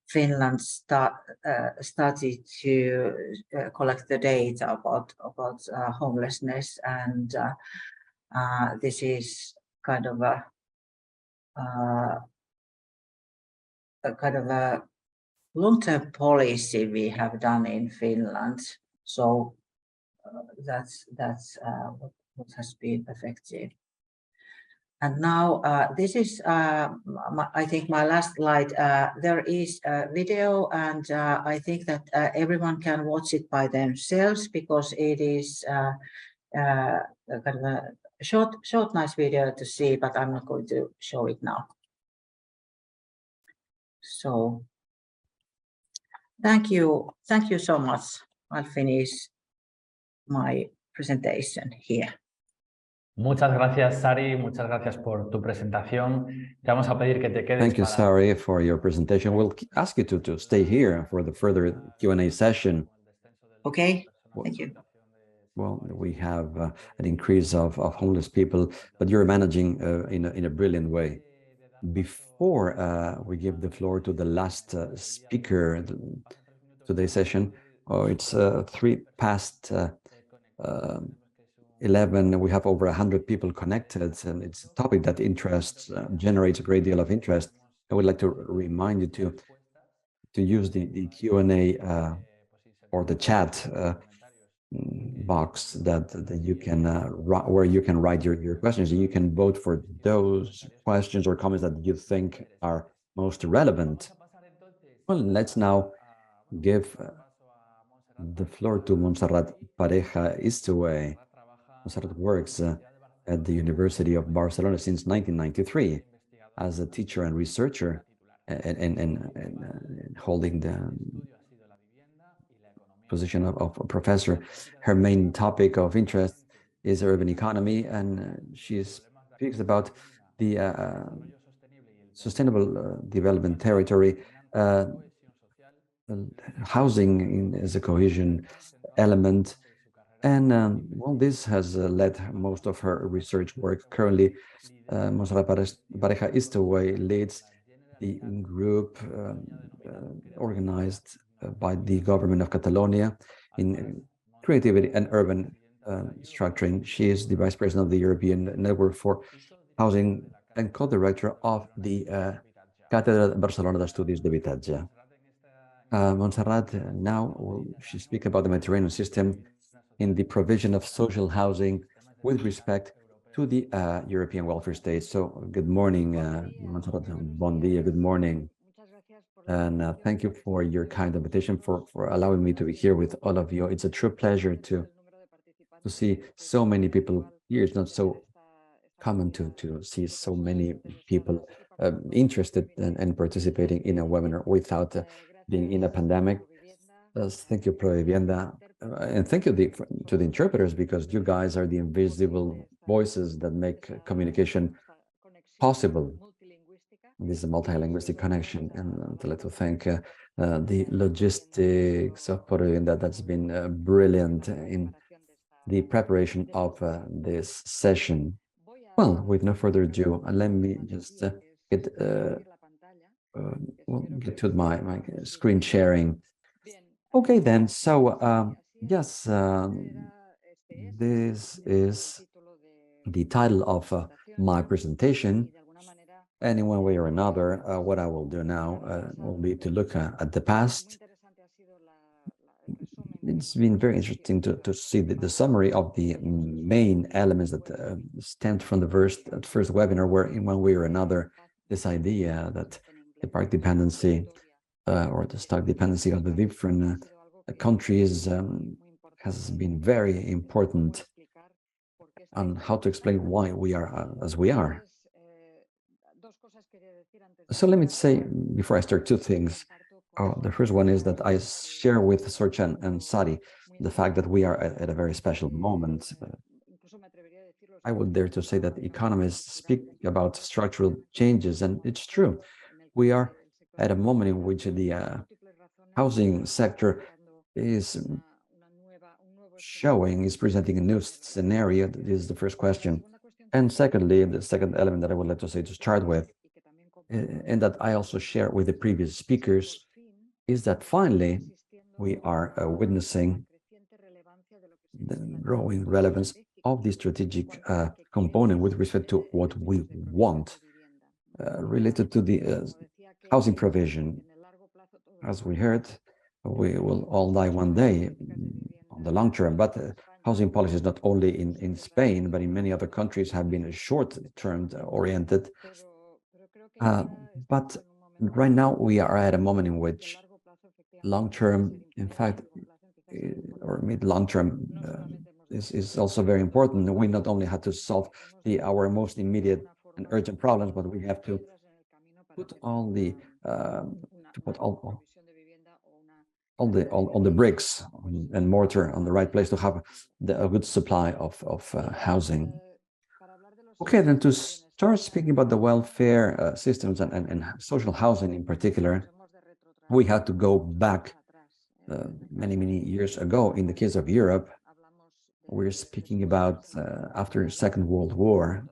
Finland started to collect the data about homelessness, and this is kind of a kind of a long-term policy we have done in Finland. So that's what has been effective. And now this is, I think, my last slide. There is a video, and I think that everyone can watch it by themselves because it is kind of a short, nice video to see, but I'm not going to show it now. So thank you so much. I'll finish my presentation here. Muchas gracias, Sari. Muchas gracias por tu presentación. Te vamos a pedir que te quedes. Thank you, Sari, for your presentation. We'll ask you to stay here for the further Q&A session. Okay, thank you. Well, we have an increase of homeless people, but you're managing in a brilliant way. Before we give the floor to the last speaker today's session, it's 11. We have over 100 people connected, and it's a topic that generates a great deal of interest. I would like to remind you to use the Q&A or the chat box that you can where you can write your questions. You can vote for those questions or comments that you think are most relevant. Well, let's now give the floor to Montserrat Pareja Istue. Montserrat works at the University of Barcelona since 1993 as a teacher and researcher and holding the position of a professor. Her main topic of interest is urban economy, and she speaks about the sustainable development territory. Housing as a cohesion element, and well, this has led most of her research work. Currently, Montserrat Pareja Istue leads the group organized by the government of Catalonia in creativity and urban structuring. She is the vice president of the European Network for Housing and co-director of the Cátedra Barcelona d'Estudis d'Habitatge. Montserrat now she speak about the Mediterranean system in the provision of social housing with respect to the European welfare state. So good morning, Montserrat. Bon dia, good morning. And thank you for your kind invitation, for allowing me to be here with all of you. It's a true pleasure to see so many people here. It's not so common to see so many people interested and participating in a webinar without being in a pandemic. Thank you, Provivienda, and thank you to the interpreters, because you guys are the invisible voices that make communication possible. This is a multilinguistic connection, and I'd like to thank the logistics of Provivienda that's been brilliant in the preparation of this session. Well, with no further ado, let me just get to my screen sharing. Okay, then. So yes, this is the title of my presentation. And in one way or another, what I will do now will be to look at the past. It's been very interesting to see the summary of the main elements that stemmed from the first webinar, where in one way or another, this idea that the park dependency or the stock dependency of the different countries has been very important on how to explain why we are as we are. So let me say, before I start, two things. The first one is that I share with Sorcha and Sari the fact that we are at a very special moment. I would dare to say that economists speak about structural changes, and it's true. We are at a moment in which the housing sector is presenting a new scenario. This is the first question. And secondly, the second element that I would like to say to start with, and that I also share with the previous speakers, is that finally we are witnessing the growing relevance of the strategic component with respect to what we want, related to the housing provision. As we heard, we will all die one day on the long term, but housing policies not only in Spain, but in many other countries have been short-term oriented. But right now we are at a moment in which long-term, in fact, or mid-long-term is also very important. We not only have to solve our most immediate and urgent problems, but we have to put all the all the bricks and mortar on the right place to have a good supply of housing. Okay, then to start speaking about the welfare systems and social housing in particular, we had to go back many years ago. In the case of Europe, we're speaking about after Second World War,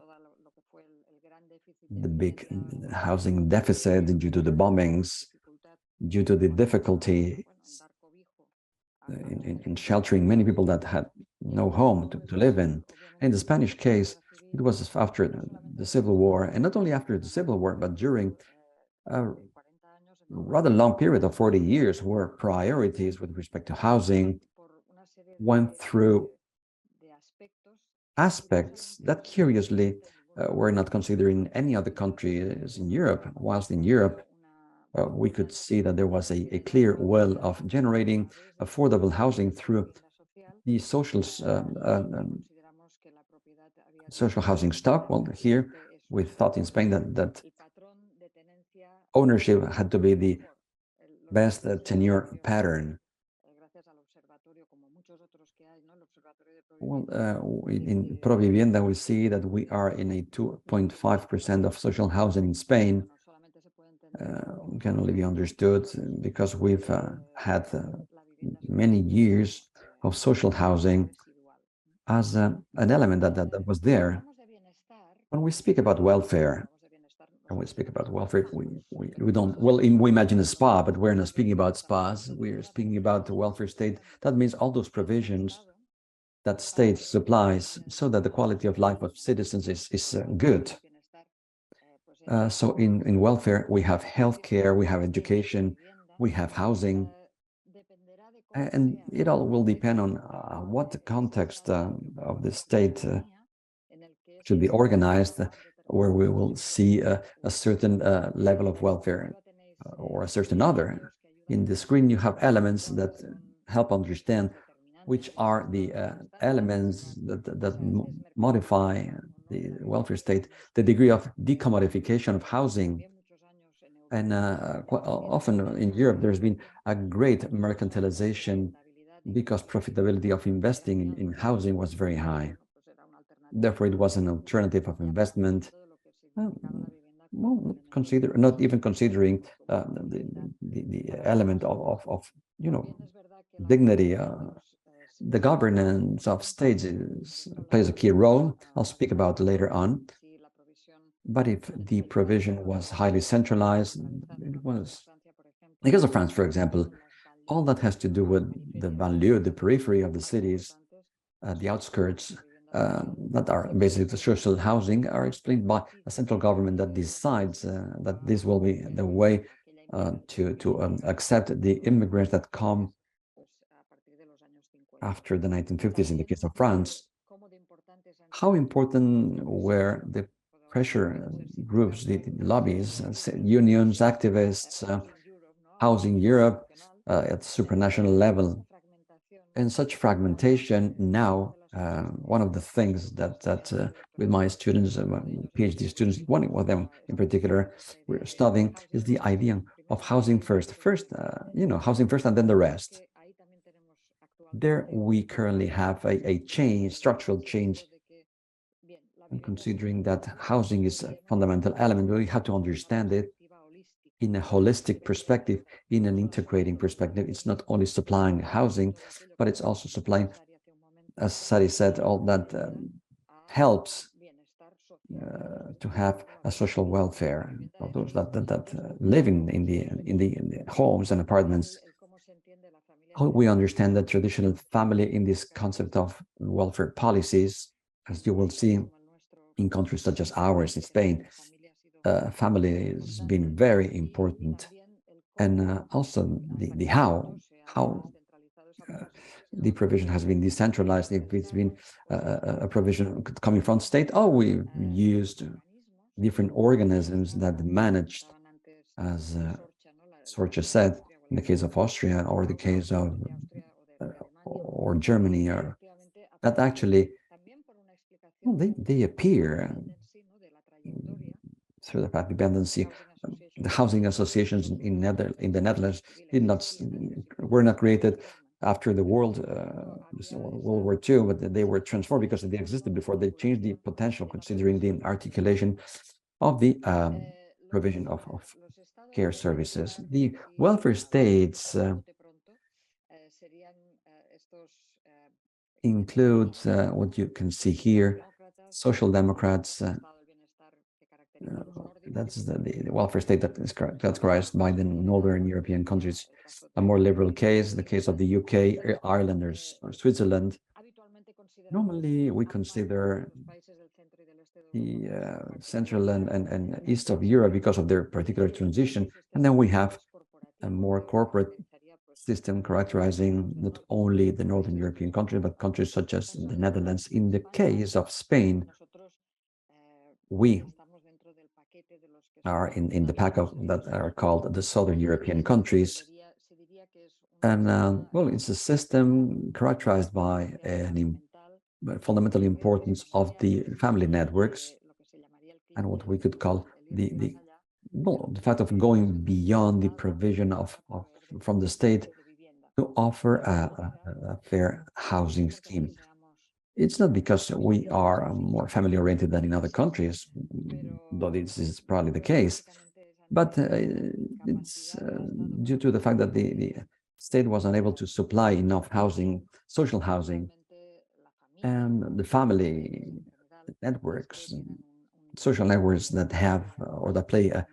the big housing deficit due to the bombings, due to the difficulty in sheltering many people that had no home to live in. In the Spanish case, it was after the Civil War, and not only after the Civil War, but during a rather long period of 40 years where priorities with respect to housing went through aspects that curiously were not considered in any other countries in Europe. Whilst in Europe, we could see that there was a clear will of generating affordable housing through the social housing stock. Well, here we thought in Spain that ownership had to be the best tenure pattern. Well, in Provivienda, we see that we are in a 2.5% of social housing in Spain. Can only be understood because we've had many years of social housing as an element that was there. When we speak about welfare, we don't, well, we imagine a spa, but we're not speaking about spas. We're speaking about the welfare state. That means all those provisions that state supplies so that the quality of life of citizens is good. So in welfare, we have healthcare, we have education, we have housing, and it all will depend on what the context of the state should be organized, where we will see a certain level of welfare or a certain other. In the screen, you have elements that help understand which are the elements that modify the welfare state, the degree of decommodification of housing. And quite often in Europe, there's been a great mercantilization because profitability of investing in housing was very high. Therefore, it was an alternative of investment. Well, not even considering the element of dignity. The governance of states plays a key role. I'll speak about later on. But if the provision was highly centralized, it was, because of France, for example, all that has to do with the banlieue, the periphery of the cities, the outskirts, that are basically the social housing, are explained by a central government that decides that this will be the way to accept the immigrants that come after the 1950s in the case of France. How important were the pressure groups, the lobbies, unions, activists, Housing Europe at supranational level? And such fragmentation now, one of the things that with my students, PhD students, one of them in particular, we're studying is the idea of housing first, housing first and then the rest. There we currently have a change, structural change, and considering that housing is a fundamental element, we have to understand it in a holistic perspective, in an integrating perspective. It's not only supplying housing, but it's also supplying, as Sari said, all that helps to have a social welfare of those that live in the homes and apartments. How we understand the traditional family in this concept of welfare policies, as you will see in countries such as ours in Spain, family has been very important, and also the how the provision has been decentralized. If it's been a provision coming from state, we used different organisms that managed, as Sorcha said, in the case of Austria or the case of or Germany, or that actually they appear through the path dependency. The housing associations in the Netherlands were not created after the World War II, but they were transformed because they existed before. They changed the potential, considering the articulation of the provision of care services. The welfare states includes what you can see here: social democrats. That's the welfare state that is categorized by the Northern European countries. A more liberal case, the case of the UK, Ireland, or Switzerland. Normally, we consider the Central and East of Europe because of their particular transition. And then we have a more corporate system characterizing not only the Northern European countries, but countries such as the Netherlands. In the case of Spain, we are in the pack of that are called the Southern European countries. And well, it's a system characterized by an fundamental importance of the family networks and what we could call the fact of going beyond the provision from the state to offer a fair housing scheme. It's not because we are more family oriented than in other countries, though this is probably the case, but it's due to the fact that the state was unable to supply enough housing, social housing, and the family networks, social networks that have or that play a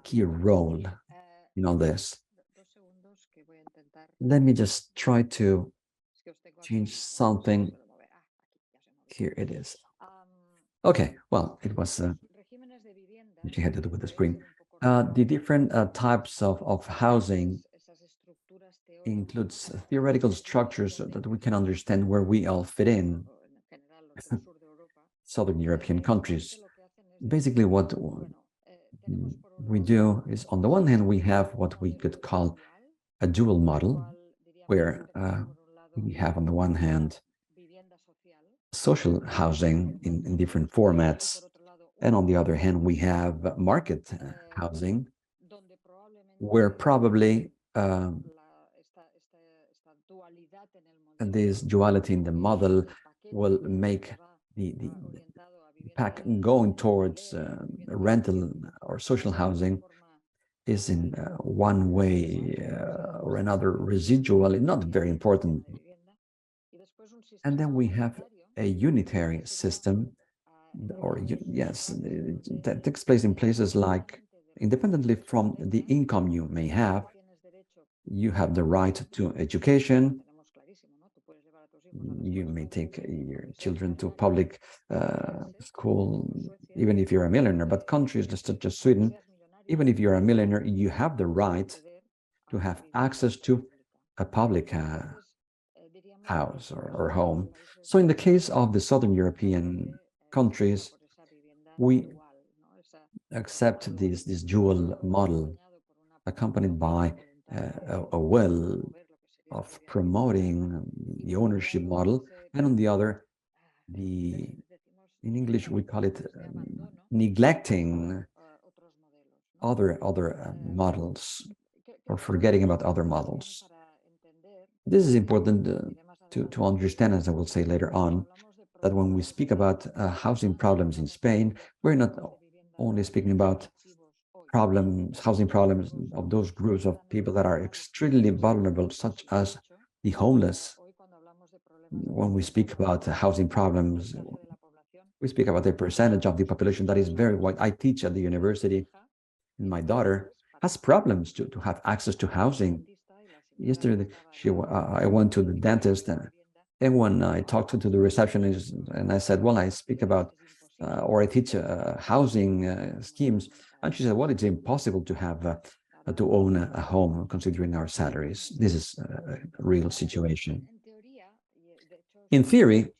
key role in all this. Let me just try to change something. Here it is. Okay, well, it was she had to do with the screen. The different types of housing includes theoretical structures so that we can understand where we all fit in. Southern European countries. Basically, what we do is, on the one hand, we have what we could call a dual model, where we have, on the one hand, social housing in different formats, and on the other hand, we have market housing, where probably this duality in the model will make the pack going towards rental or social housing is in one way or another residual, not very important. And then we have a unitary system, or yes, that takes place in places like, independently from the income you may have, you have the right to education. You may take your children to public school, even if you're a millionaire. But countries such as Sweden, even if you're a millionaire, you have the right to have access to a public house or home. So in the case of the Southern European countries, we accept this dual model, accompanied by a will of promoting the ownership model, and on the other, in English we call it neglecting other models, or forgetting about other models. This is important to understand, as I will say later on, that when we speak about housing problems in Spain, we're not only speaking about housing problems of those groups of people that are extremely vulnerable, such as the homeless. When we speak about housing problems, we speak about the percentage of the population that is very wide. I teach at the university, and my daughter has problems to have access to housing. Yesterday, I went to the dentist, and when I talked to the receptionist, and I said, well, I speak about or I teach housing schemes. And she said, well, it's impossible to have to own a home considering our salaries. This is a real situation. In theory,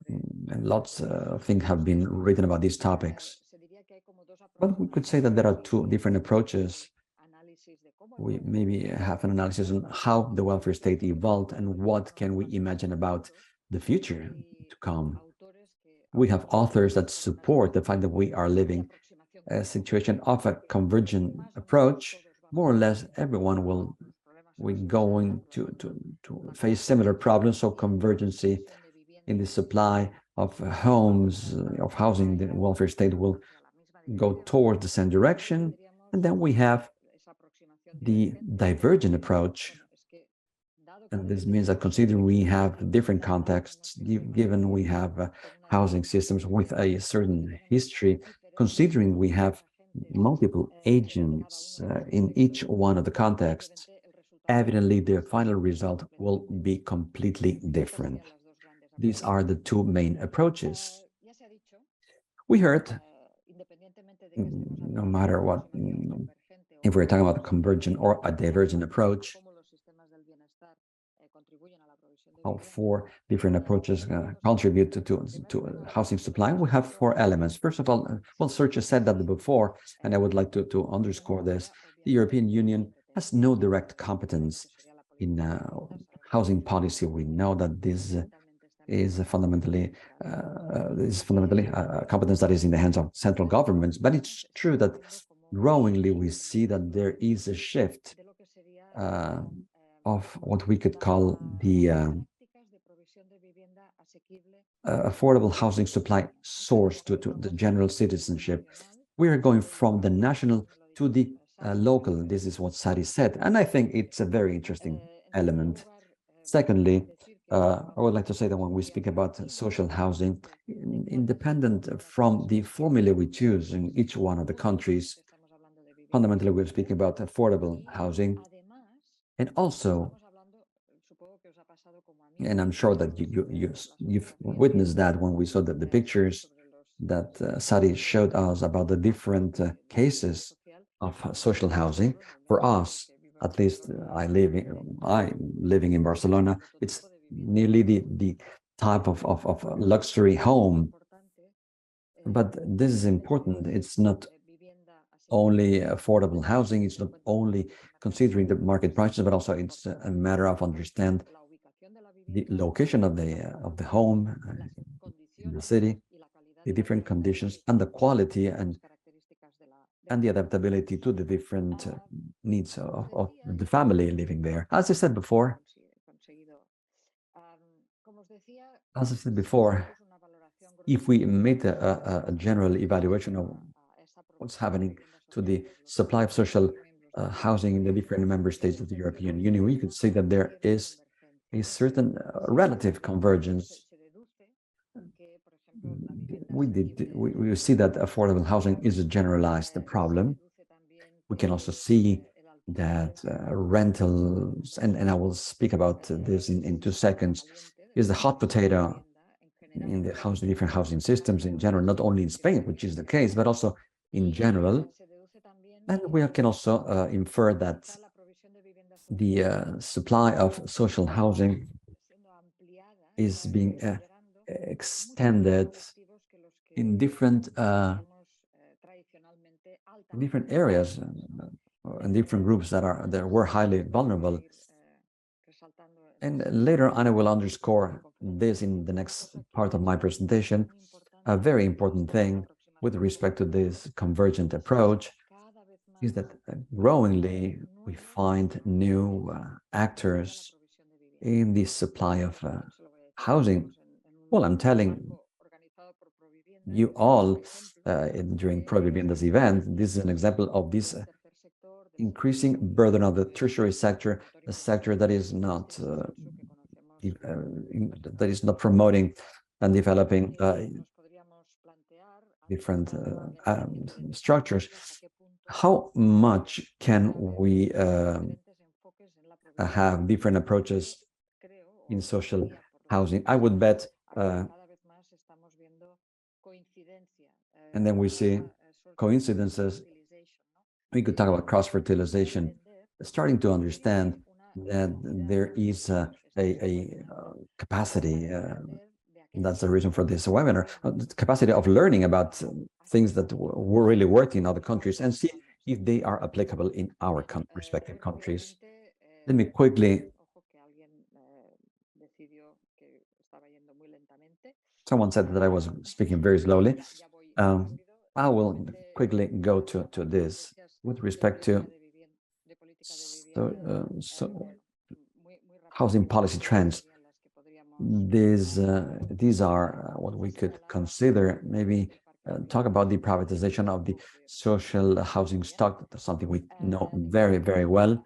and lots of things have been written about these topics, but we could say that there are two different approaches. We maybe have an analysis on how the welfare state evolved and what can we imagine about the future to come. We have authors that support the fact that we are living a situation of a convergent approach. More or less everyone will going to face similar problems. So convergency in the supply of homes, of housing, the welfare state will go towards the same direction. And then we have the divergent approach. And this means that considering we have different contexts, given we have housing systems with a certain history, considering we have multiple agents in each one of the contexts, evidently the final result will be completely different. These are the two main approaches. We heard, no matter what, if we're talking about a convergent or a divergent approach, how four different approaches contribute to housing supply. We have four elements. First of all, well, Sergio said that before, and I would like to underscore this. The European Union has no direct competence in housing policy. We know that this is fundamentally a competence that is in the hands of central governments. But it's true that growingly we see that there is a shift of what we could call the affordable housing supply source to the general citizenship. We are going from the national to the local. This is what Sari said, and I think it's a very interesting element. Secondly, I would like to say that when we speak about social housing, independent from the formula we choose in each one of the countries, fundamentally we're speaking about affordable housing. And also, and I'm sure that you've witnessed that when we saw the pictures that Sari showed us about the different cases of social housing. For us, at least I'm living in Barcelona, it's nearly the type of luxury home. But this is important. It's not only affordable housing, it's not only considering the market prices, but also it's a matter of understand the location of the home in the city, the different conditions, and the quality and the adaptability to the different needs of the family living there. As I said before, if we made a general evaluation of what's happening to the supply of social housing in the different member states of the European Union, we could say that there is a certain relative convergence. We see that affordable housing is a generalized problem. We can also see that rentals, and I will speak about this in 2 seconds, is the hot potato in the different housing systems in general, not only in Spain, which is the case, but also in general. And we can also infer that the supply of social housing is being extended in different areas and different groups that were highly vulnerable. And later on, I will underscore this in the next part of my presentation. A very important thing with respect to this convergent approach is that growingly we find new actors in the supply of housing. Well, I'm telling you all during Provivienda's event, this is an example of this increasing burden of the tertiary sector, a sector that is not promoting and developing different structures. How much can we have different approaches in social housing? I would bet And then we see coincidences. We could talk about cross-fertilization, starting to understand that there is a capacity, that's the reason for this webinar, the capacity of learning about things that were really working in other countries and see if they are applicable in our respective countries. Let me quickly. Someone said that I was speaking very slowly. I will quickly go to this with respect to housing policy trends. These are what we could consider, maybe talk about the privatization of the social housing stock. That's something we know very, very well.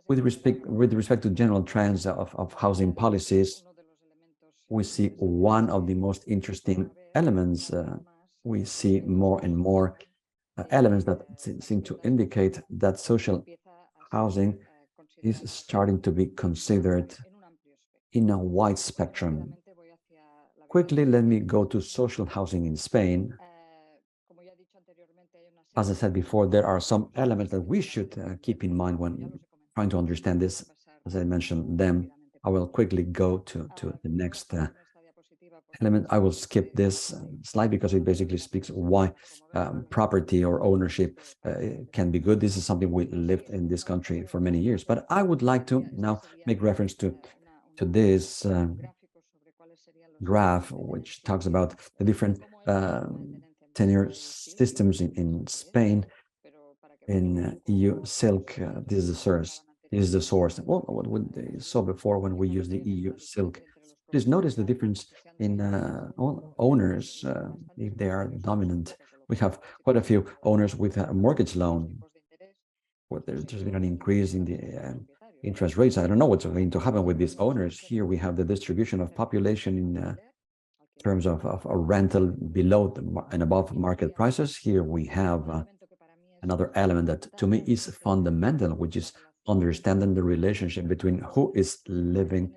With respect to general trends of housing policies, we see one of the most interesting elements. We see more and more elements that seem to indicate that social housing is starting to be considered in a wide spectrum. Quickly, let me go to social housing in Spain. As I said before, there are some elements that we should keep in mind when trying to understand this. As I mentioned them, I will quickly go to the next element. I will skip this slide because it basically speaks why property or ownership can be good. This is something we lived in this country for many years. But I would like to now make reference to this graph, which talks about the different tenure systems in Spain. In EU Silk, this is the source. This is the source. Well, what we saw before when we use the EU Silk. Please notice the difference in owners, if they are dominant. We have quite a few owners with a mortgage loan. Well, there's been an increase in the interest rates. I don't know what's going to happen with these owners. Here we have the distribution of population in terms of a rental below and above market prices. Here we have another element that to me is fundamental, which is understanding the relationship between who is living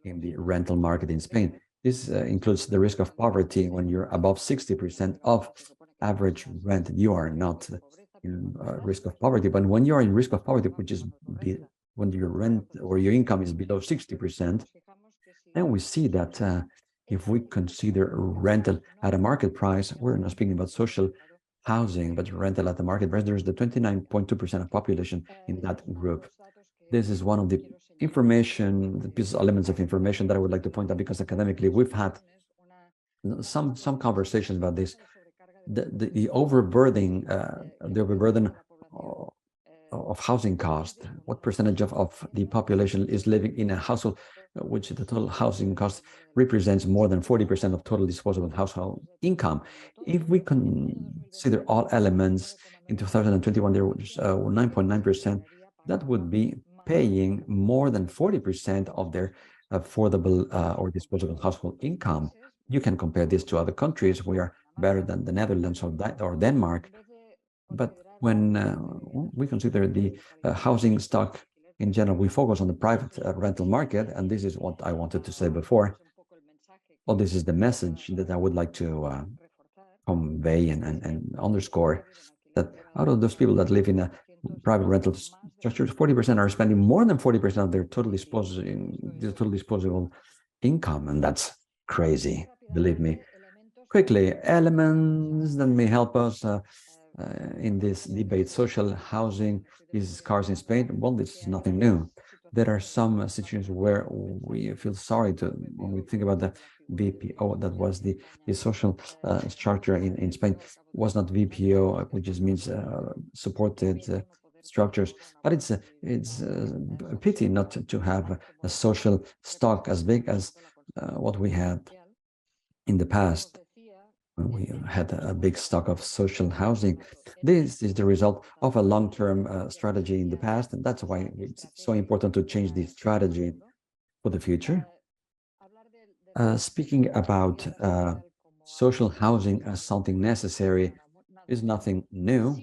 in the rental market in Spain. This includes the risk of poverty. When you're above 60% of average rent, you are not in risk of poverty. But when you're in risk of poverty, which is when your rent or your income is below 60%, then we see that if we consider rental at a market price, we're not speaking about social housing, but rental at the market price, there's the 29.2% of population in that group. This is one of the elements of information that I would like to point out, because academically we've had some conversations about this. The overburden of housing cost. What percentage of the population is living in a household which the total housing cost represents more than 40% of total disposable household income? If we consider all elements in 2021, there was 9.9%. That would be paying more than 40% of their affordable or disposable household income. You can compare this to other countries. We are better than the Netherlands or Denmark. But when we consider the housing stock in general, we focus on the private rental market, and this is what I wanted to say before. Well, this is the message that I would like to convey and underscore, that out of those people that live in a private rental structure, 40% are spending more than 40% of their total disposable income, and that's crazy, believe me. Quickly, elements that may help us in this debate. Social housing is scarce in Spain. Well, this is nothing new. There are some situations where we feel sorry when we think about the VPO, that was the social structure in Spain, was not VPO, which just means supported structures. But it's a pity not to have a social stock as big as what we had in the past, when we had a big stock of social housing. This is the result of a long-term strategy in the past, and that's why it's so important to change the strategy for the future. Speaking about social housing as something necessary is nothing new.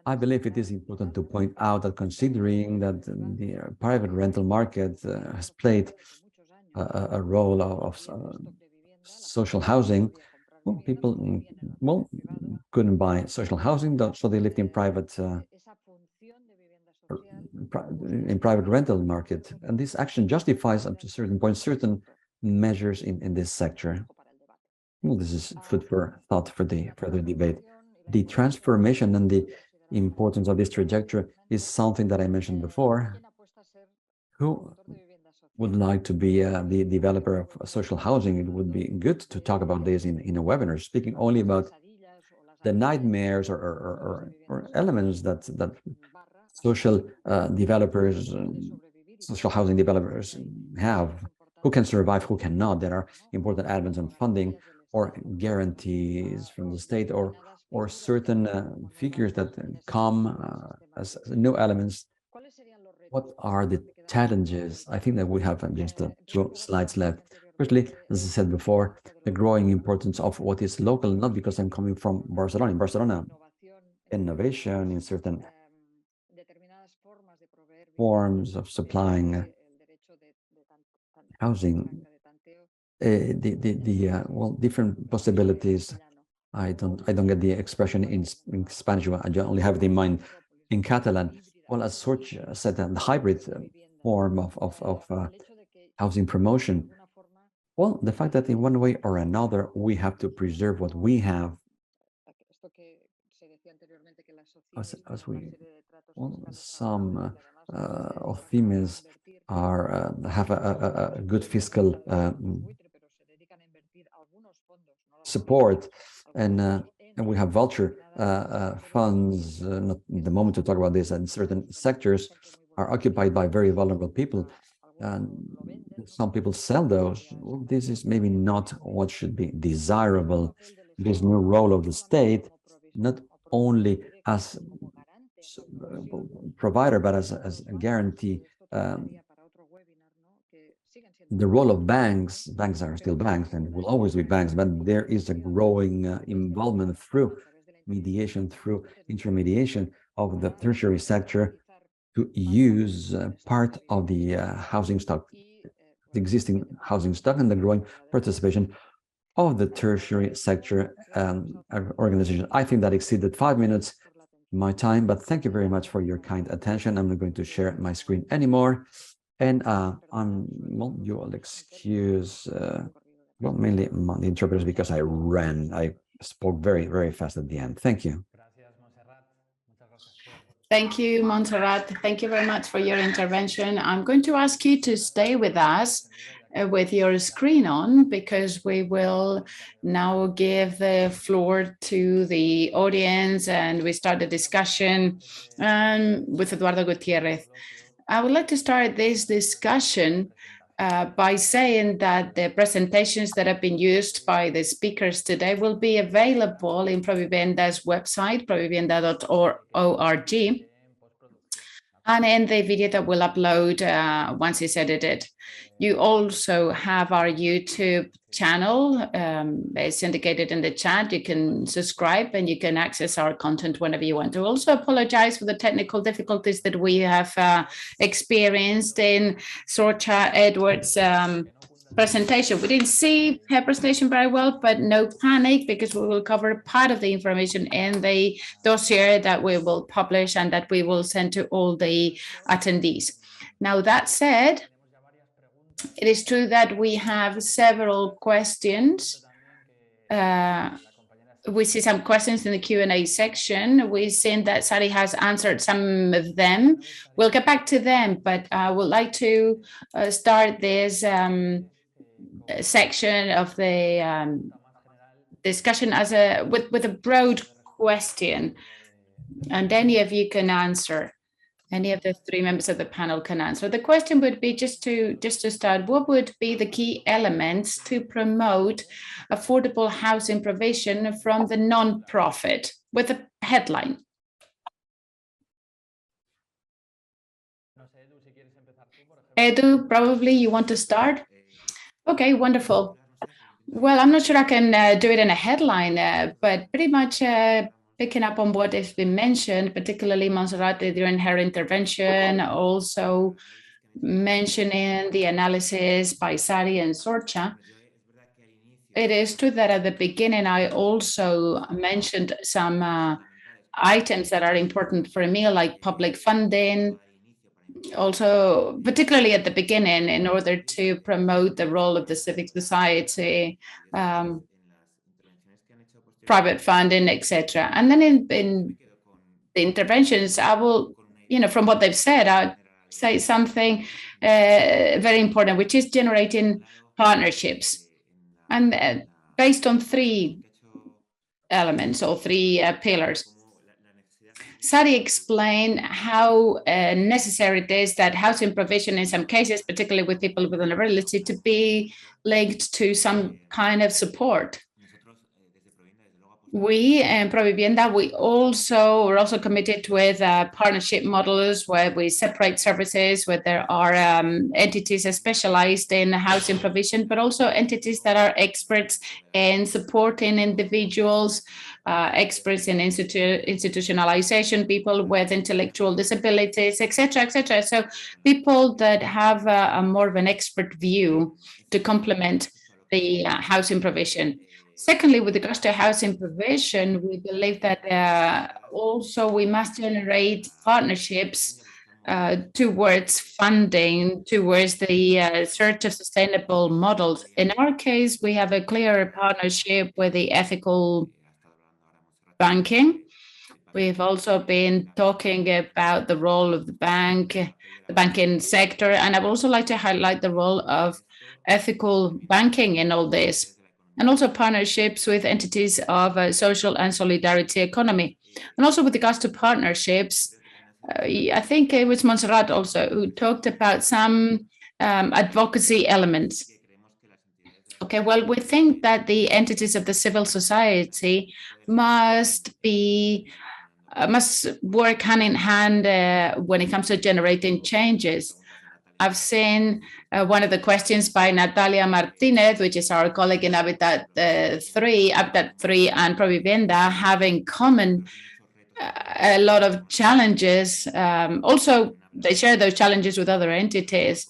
I believe it is important to point out that, considering that the private rental market has played a role of social housing, Well, people couldn't buy social housing, so they lived in private rental market, and this action justifies up to a certain point certain measures in this sector. Well, this is food for thought for the further debate. The transformation and the importance of this trajectory is something that I mentioned before. Who would like to be the developer of social housing? It would be good to talk about this in a webinar, speaking only about the nightmares or elements that social developers, social housing developers have. Who can survive, who cannot? There are important elements on funding or guarantees from the state or certain figures that come as new elements. What are the challenges? I think that we have just 2 slides left. Firstly, as I said before, the growing importance of what is local, not because I'm coming from Barcelona. In Barcelona, innovation in certain forms of supplying housing, well, different possibilities. I don't get the expression in Spanish. I only have it in mind in Catalan. Well, as Sorge said, the hybrid form of housing promotion. Well, the fact that in one way or another we have to preserve what we have, as we, well, some OCIMES are have a good fiscal support, and we have vulture funds. Not the moment to talk about this, and certain sectors are occupied by very vulnerable people, and some people sell those. Well, this is maybe not what should be desirable. This new role of the state, not only as provider, but as a guarantee. The role of banks are still banks and will always be banks, but there is a growing involvement through mediation, through intermediation of the tertiary sector to use part of the housing stock, the existing housing stock, and the growing participation of the tertiary sector organization. I think that exceeded 5 minutes my time, but thank you very much for your kind attention. I'm not going to share my screen anymore. And well, you will excuse, well, mainly the interpreters because I spoke very, very fast at the end. Thank you. Thank you, Montserrat. Thank you very much for your intervention. I'm going to ask you to stay with us with your screen on, because we will now give the floor to the audience and we start the discussion with Eduardo Gutierrez. I would like to start this discussion by saying that the presentations that have been used by the speakers today will be available in Provivienda's website, provivienda.org, and in the video that we'll upload once it's edited. You also have our YouTube channel. It's indicated in the chat. You can subscribe and you can access our content whenever you want to. Also apologize for the technical difficulties that we have experienced in Sorcha Edwards' presentation. We didn't see her presentation very well, but no panic, because we will cover part of the information in the dossier that we will publish and that we will send to all the attendees. Now, that said, it is true that we have several questions. We see some questions in the Q&A section. We've seen that Sari has answered some of them. We'll get back to them, but I would like to start this section of the discussion as with a broad question, and any of you can answer. Any of the 3 members of the panel can answer. The question would be, just to start, what would be the key elements to promote affordable housing provision from the non-profit, with a headline? Edu, probably you want to start? Okay, wonderful. Well, I'm not sure I can do it in a headline, but pretty much picking up on what has been mentioned, particularly Montserrat during her intervention, also mentioning the analysis by Sari and Sorcha. It is true that at the beginning, I also mentioned some items that are important for me, like public funding, also particularly at the beginning, in order to promote the role of the civic society, private funding, etc. And then in the interventions, I will, from what they've said, I'll say something very important, which is generating partnerships. And based on three elements or three pillars. Sari explained how necessary it is that housing provision in some cases, particularly with people with vulnerability, to be linked to some kind of support. We in Provivienda, we're also committed with partnership models where we separate services, where there are entities specialized in housing provision, but also entities that are experts in supporting individuals, experts in institutionalization, people with intellectual disabilities, etc., etc. So people that have a more of an expert view to complement the housing provision. Secondly, with regards to housing provision, we believe that also we must generate partnerships towards funding, towards the search of sustainable models. In our case, we have a clear partnership with the ethical banking. We've also been talking about the role of the banking sector, and I would also like to highlight the role of ethical banking in all this, and also partnerships with entities of social and solidarity economy. And also with regards to partnerships, I think it was Montserrat also who talked about some advocacy elements. Okay, well, we think that the entities of the civil society must work hand in hand when it comes to generating changes. I've seen one of the questions by Natalia Martinez, which is our colleague in Habitat 3 and Provivienda, have in common a lot of challenges. Also, they share those challenges with other entities.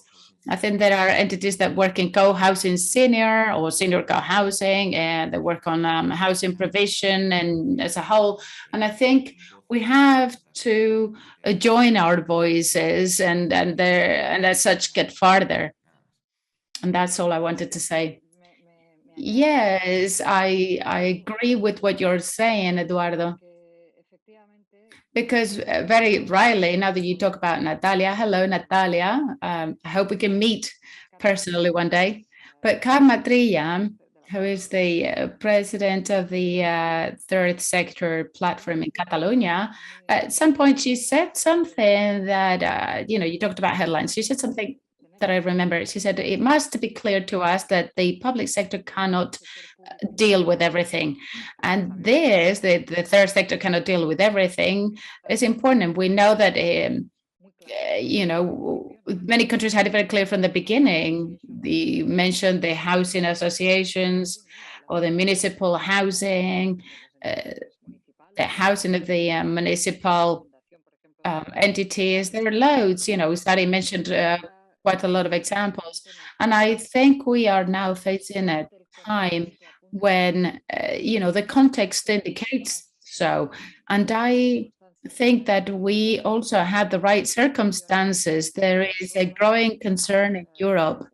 I think there are entities that work in co-housing senior or senior co-housing, and they work on housing provision and as a whole. And I think we have to join our voices and as such get farther. And that's all I wanted to say. Yes, I agree with what you're saying, Eduardo. Because very rarely, now that you talk about Natalia, hello, Natalia. I hope we can meet personally one day. But Carme Trilla, who is the president of the third sector platform in Catalonia, at some point she said something that, you talked about headlines. She said something that I remember. She said, it must be clear to us that the public sector cannot deal with everything. And this, the third sector cannot deal with everything, is important. We know that, many countries had it very clear from the beginning. They mentioned the housing associations or the municipal housing, the housing of the municipal entities. There are loads, Sari mentioned quite a lot of examples. And I think we are now facing a time when, the context indicates so. And I think that we also have the right circumstances. There is a growing concern in Europe.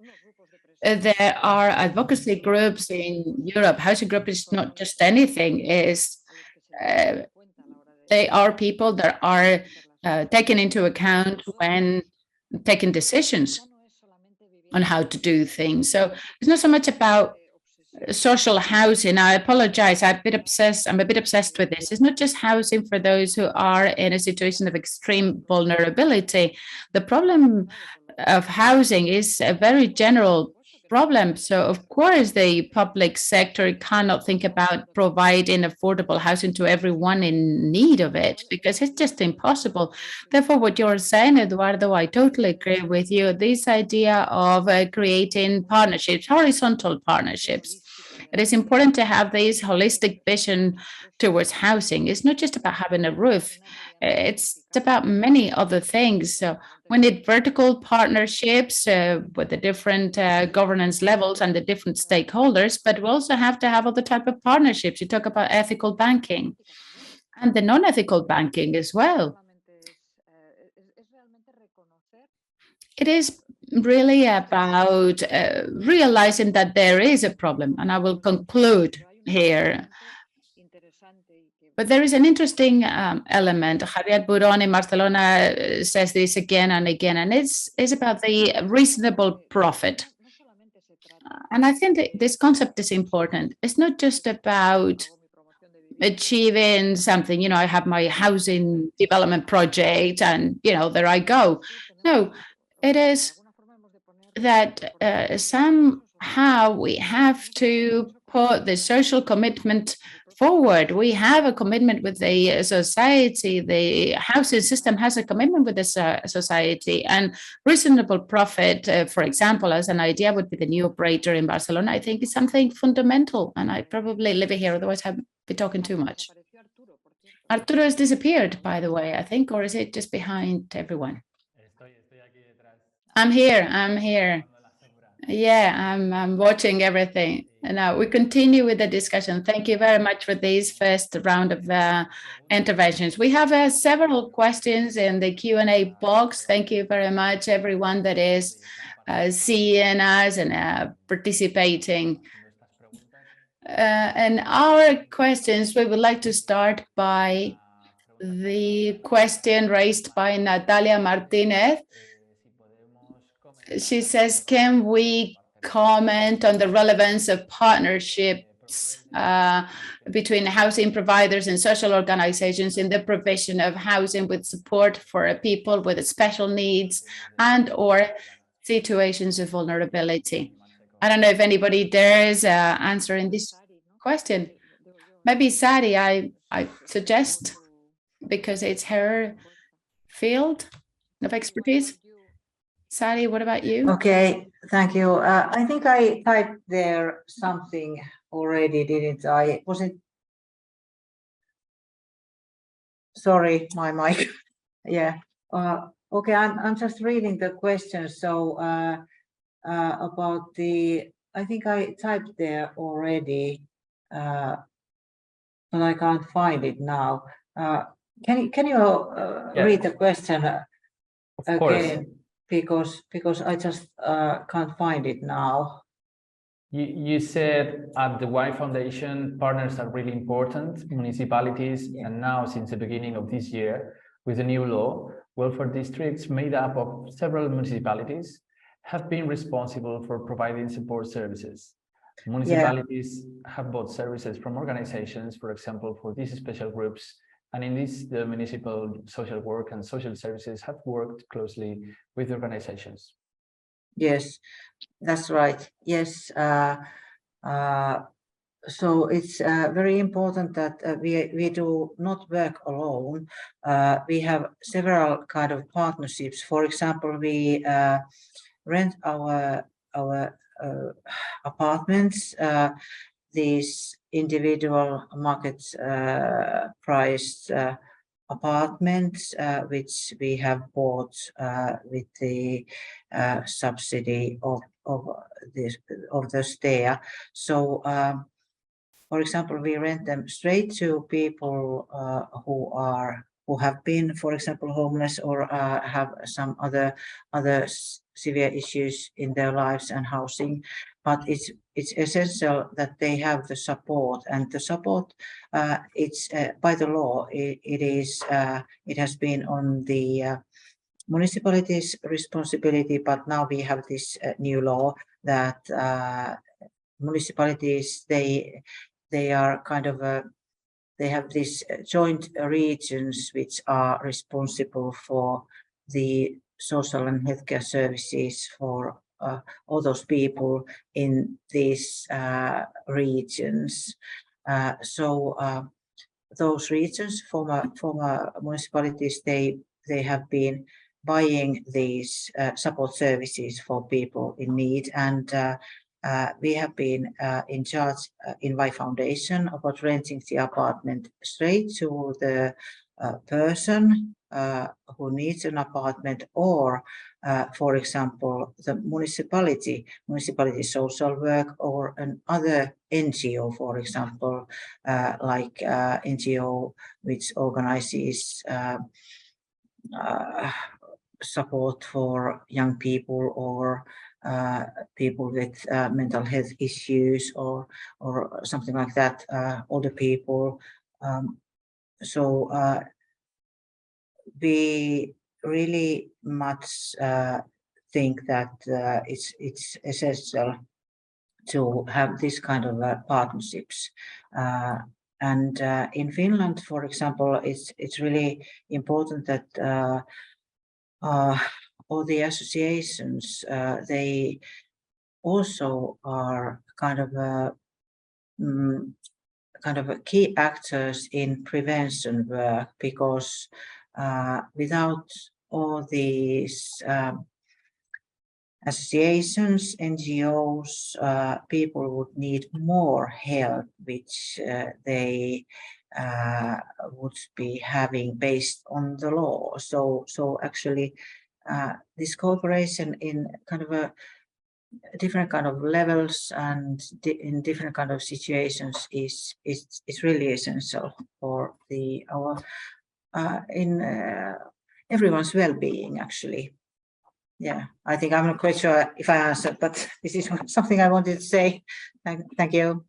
There are advocacy groups in Europe. Housing group is not just anything. They are people that are taken into account when taking decisions on how to do things. So it's not so much about social housing. I apologize. I'm a bit obsessed with this. It's not just housing for those who are in a situation of extreme vulnerability. The problem of housing is a very general problem. So, of course, the public sector cannot think about providing affordable housing to everyone in need of it, because it's just impossible. Therefore, what you're saying, Eduardo, I totally agree with you. This idea of creating partnerships, horizontal partnerships, It is important to have this holistic vision towards housing. It's not just about having a roof. It's about many other things. So we need vertical partnerships with the different governance levels and the different stakeholders, but we also have to have other type of partnerships. You talk about ethical banking and the non-ethical banking as well. It is really about realizing that there is a problem, and I will conclude here. But there is an interesting element. Javier Burón in Barcelona says this again and again, and it's about the reasonable profit. And I think that this concept is important. It's not just about achieving something, you know, I have my housing development project and, you know, there I go. No, it is that somehow we have to put the social commitment forward. We have a commitment with the society. The housing system has a commitment with the society, and reasonable profit, for example, as an idea would be the new operator in Barcelona. I think is something fundamental, and I probably leave it here, otherwise I'd be talking too much. Arturo has disappeared, by the way, I think, or is it just behind everyone? I'm here. Yeah, I'm watching everything. And now we continue with the discussion. Thank you very much for this first round of interventions. We have several questions in the Q&A box. Thank you very much, everyone that is seeing us and participating. And our questions, we would like to start by the question raised by Natalia Martinez. She says, can we comment on the relevance of partnerships between housing providers and social organizations in the provision of housing with support for people with special needs and or situations of vulnerability? I don't know if anybody dares answering this question. Maybe Sari, I suggest, because it's her field of expertise. Sari, what about you? Okay, thank you. I think I typed there something already, didn't I? Wasn't? Sorry, my mic. Yeah. Okay, I'm just reading the question. So about the, I think I typed there already, but I can't find it now. Can you read the question again? Because I just can't find it now. You said at the Y Foundation, partners are really important, municipalities, and now since the beginning of this year, with the new law, welfare districts made up of several municipalities have been responsible for providing support services. Municipalities have bought services from organizations, for example, for these special groups. And in this, the municipal social work and social services have worked closely with organizations. Yes, that's right. Yes. So it's very important that we do not work alone. We have several kind of partnerships. For example, we rent our apartments, these individual market priced apartments, which we have bought with the subsidy of the STEA. So, for example, we rent them straight to people who have been, for example, homeless or have some other severe issues in their lives and housing. But it's essential that they have the support, and the support it's by the law it has been on the municipality's responsibility, but now we have this new law that municipalities they are kind of they have these joint regions which are responsible for the social and healthcare services for all those people in these regions. So those regions, former municipalities, they have been buying these support services for people in need, and we have been in charge in Y Foundation about renting the apartment straight to the person who needs an apartment, or for example, the municipality social work, or another NGO, for example, like NGO which organizes support for young people, or people with mental health issues, or something like that, older people. So we really much think that it's essential to have this kind of partnerships. And in Finland, for example, it's really important that all the associations, they also are kind of key actors in prevention work, because without all these associations, NGOs, people would need more help, which they would be having based on the law. So actually, this cooperation in kind of a different kind of levels and in different kind of situations is really essential for our in everyone's well-being, actually. Yeah, I think I'm not quite sure if I answered, but this is something I wanted to say. Thank you.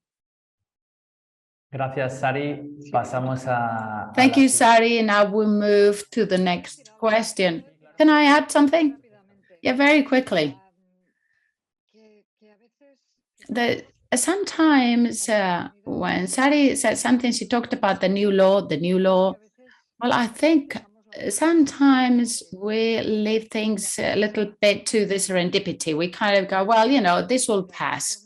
Gracias, Sari. Pasamos a Thank you, Sari. Now we move to the next question. Can I add something? Yeah, very quickly. Sometimes when Sari said something, she talked about the new law. Well, I think sometimes we leave things a little bit to the serendipity. We kind of go, well, you know, this will pass.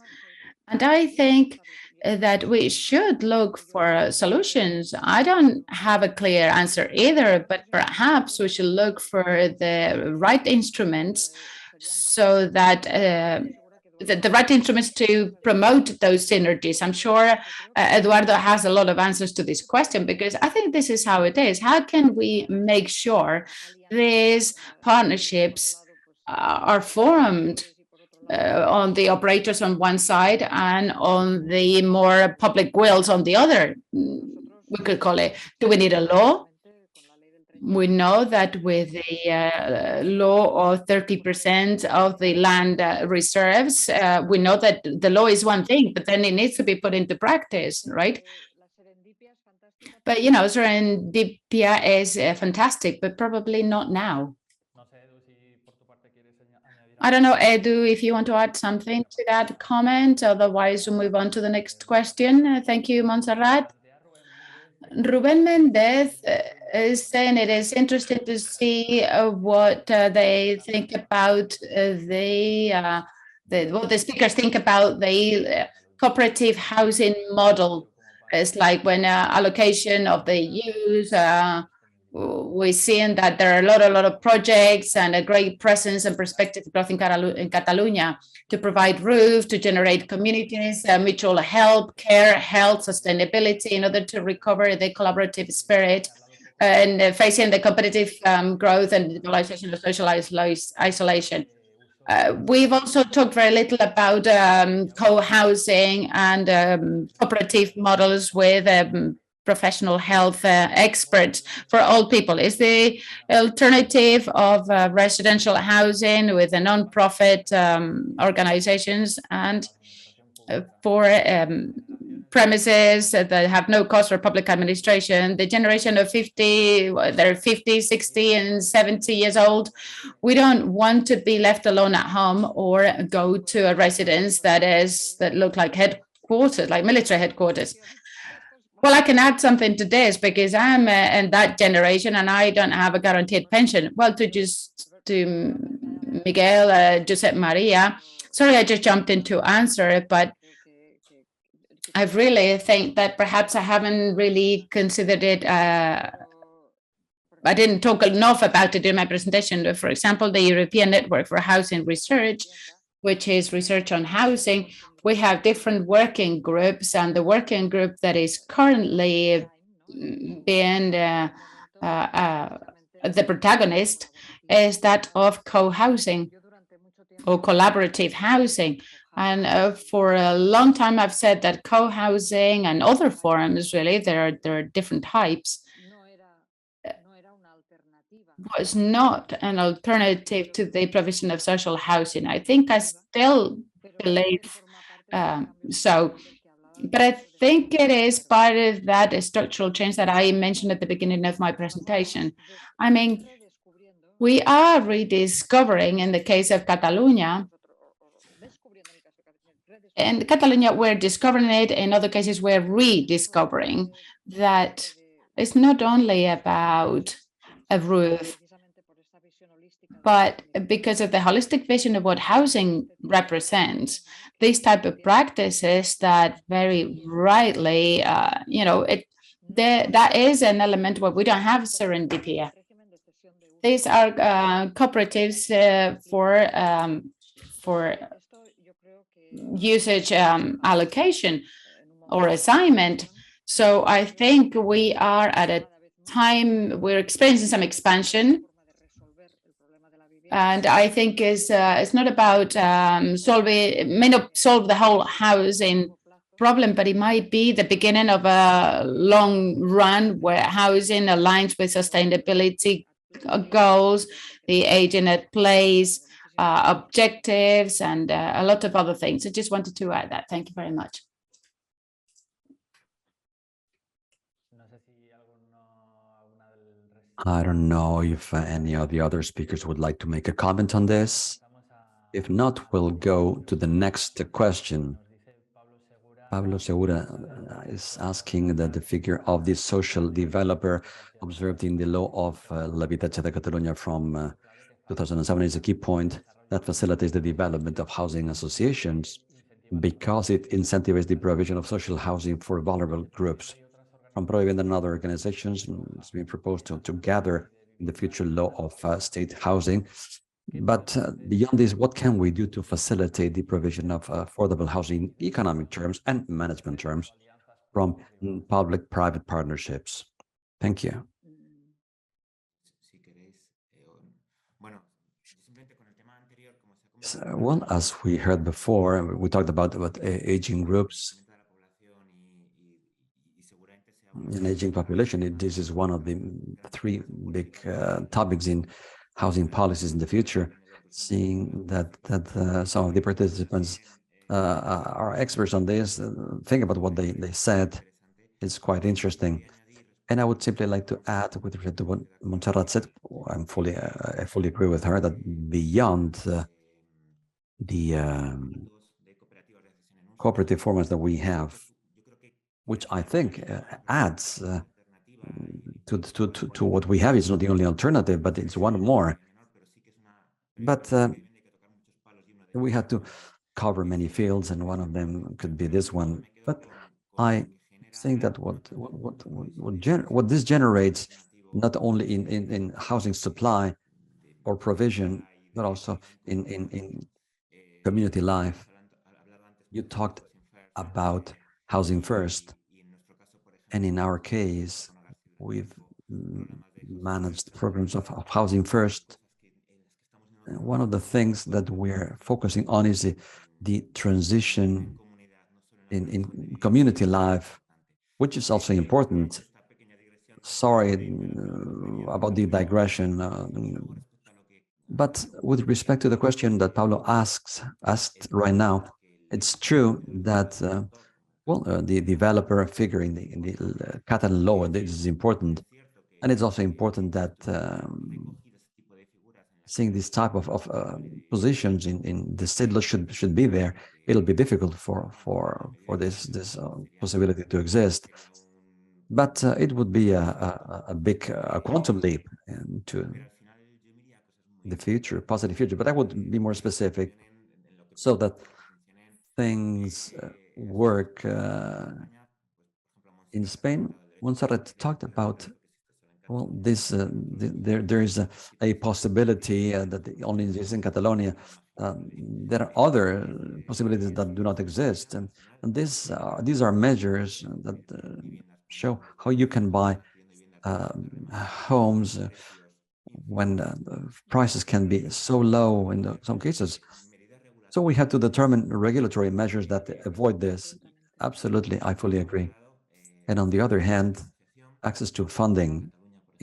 And I think that we should look for solutions. I don't have a clear answer either, but perhaps we should look for the right instruments, so that the right instruments to promote those synergies. I'm sure Eduardo has a lot of answers to this question, because I think this is how it is. How can we make sure these partnerships are formed on the operators on one side and on the more public wills on the other? We could call it, do we need a law? We know that with the law of 30% of the land reserves, we know that the law is one thing, but then it needs to be put into practice, right? But, you know, serendipia is fantastic, but probably not now. I don't know, Edu, if you want to add something to that comment. Otherwise, we'll move on to the next question. Thank you, Montserrat. Ruben Mendez is saying it is interesting to see what they think about what the speakers think about the cooperative housing model. It's like when allocation of the use, we're seeing that there are a lot of projects and a great presence and perspective growth in Catalonia to provide roof, to generate communities, mutual help, care, health, sustainability, in order to recover the collaborative spirit and facing the competitive growth and development of social isolation. We've also talked very little about co-housing and cooperative models with professional health experts for all people. Is the alternative of residential housing with the non-profit organizations and for premises that have no cost for public administration, the generation of 50, they're 50, 60 and 70 years old. We don't want to be left alone at home or go to a residence that look like headquarters, like military headquarters. Well, I can add something to this because I'm in that generation and I don't have a guaranteed pension. Well, to Miguel, Josep Maria, sorry, I just jumped in to answer it, but I really think that perhaps I haven't really considered it. I didn't talk enough about it in my presentation. For example, the European Network for Housing Research which is research on housing, we have different working groups, and the working group that is currently being the protagonist is that of co-housing or collaborative housing. And for a long time, I've said that co-housing and other forms, really, there are different types, was not an alternative to the provision of social housing. I think I still believe so. But I think it is part of that structural change that I mentioned at the beginning of my presentation. I mean, we are rediscovering, in the case of Catalonia, in Catalonia, we're discovering it. In other cases, we're rediscovering that it's not only about a roof, but because of the holistic vision of what housing represents, these type of practices that very rightly, that is an element where we don't have serendipity. These are cooperatives for usage allocation or assignment. So I think we are at a time we're experiencing some expansion. And I think it's not about may not solve the whole housing problem, but it might be the beginning of a long run where housing aligns with sustainability goals, the aging at place, objectives, and a lot of other things. I just wanted to add that. Thank you very much. I don't know if any of the other speakers would like to make a comment on this. If not, we'll go to the next question. Pablo Segura is asking that the figure of the social developer observed in the law of l'habitatge de Catalunya from 2007 is a key point that facilitates the development of housing associations because it incentivizes the provision of social housing for vulnerable groups. From Provivienda and other organizations, it's been proposed to gather in the future law of state housing. But beyond this, what can we do to facilitate the provision of affordable housing in economic terms and management terms from public-private partnerships? Thank you. So, well, as we heard before, we talked about aging groups and aging population. This is one of the three big topics in housing policies in the future, seeing that some of the participants are experts on this. Think about what they said. It's quite interesting. And I would simply like to add, with respect to what Montserrat said, I fully agree with her that beyond the cooperative formats that we have, which I think adds to what we have, is not the only alternative, but it's one more. But we had to cover many fields, and one of them could be this one. But I think that what this generates, not only in housing supply or provision, but also in community life. You talked about housing first, and in our case, we've managed programs of housing first. One of the things that we're focusing on is the transition in community life, which is also important. Sorry about the digression, but with respect to the question that Pablo asked right now, it's true that the developer figure in the Catalan law, this is important, and it's also important that seeing this type of positions in the state law should be there. It'll be difficult for this possibility to exist, but it would be a big quantum leap into the future, positive future. But I would be more specific so that things work in Spain. Montserrat talked about Well, there is a possibility that only exists in Catalonia. There are other possibilities that do not exist, and these are measures that show how you can buy homes when prices can be so low in some cases. So we have to determine regulatory measures that avoid this. Absolutely, I fully agree. And on the other hand, access to funding.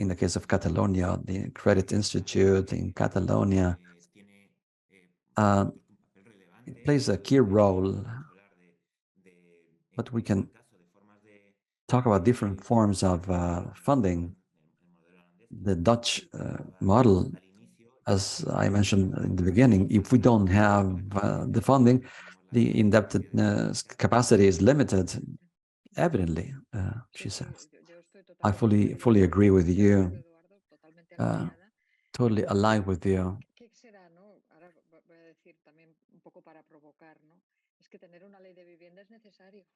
In the case of Catalonia, the Credit Institute in Catalonia it plays a key role, but we can talk about different forms of funding. The Dutch model, as I mentioned in the beginning, if we don't have the funding, the indebtedness capacity is limited, evidently, she says. I fully agree with you, totally aligned with you.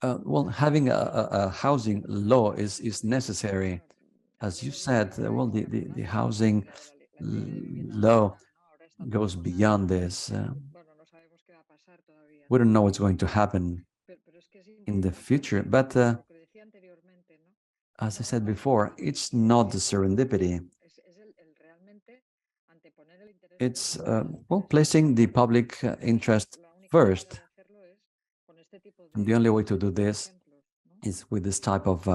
Well, having a housing law is necessary. As you said, well, the housing law goes beyond this. We don't know what's going to happen in the future, but as I said before, it's not the serendipity. It's well, placing the public interest first. And the only way to do this is with this type of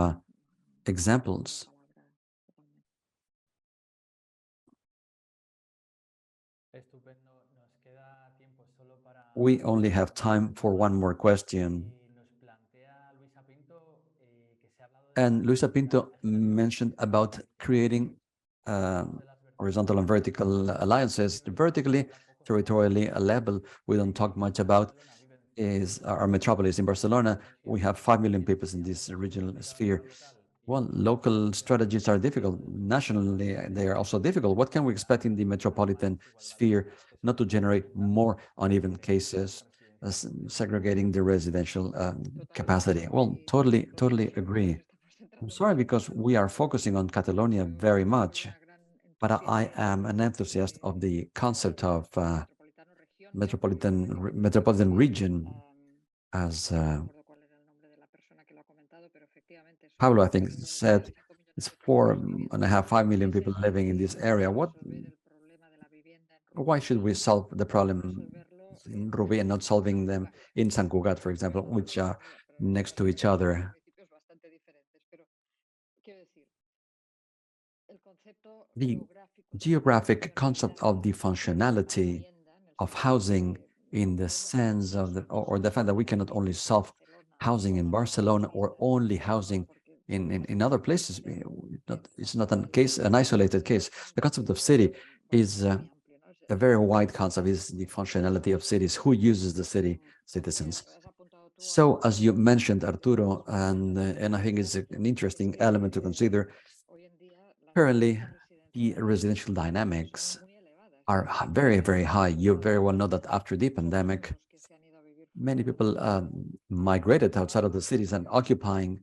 examples. We only have time for one more question. And Luisa Pinto mentioned about creating horizontal and vertical alliances. Vertically, territorially, a level we don't talk much about is our metropolis in Barcelona. We have 5 million people in this regional sphere. Well, local strategies are difficult. Nationally, they are also difficult. What can we expect in the metropolitan sphere not to generate more uneven cases, segregating the residential capacity? Well, totally agree. I'm sorry because we are focusing on Catalonia very much, but I am an enthusiast of the concept of metropolitan region, as Pablo, I think, said. It's 4.5, 5 million people living in this area. Why should we solve the problem in Rubí and not solving them in Sant Cugat, for example, which are next to each other? The geographic concept of the functionality of housing in the sense of or the fact that we cannot only solve housing in Barcelona or only housing in other places. It's not an isolated case. The concept of city is a very wide concept. Is the functionality of cities, who uses the city, citizens. So as you mentioned, Arturo, and I think it's an interesting element to consider, currently the residential dynamics are very high. You very well know that after the pandemic, many people migrated outside of the cities and occupying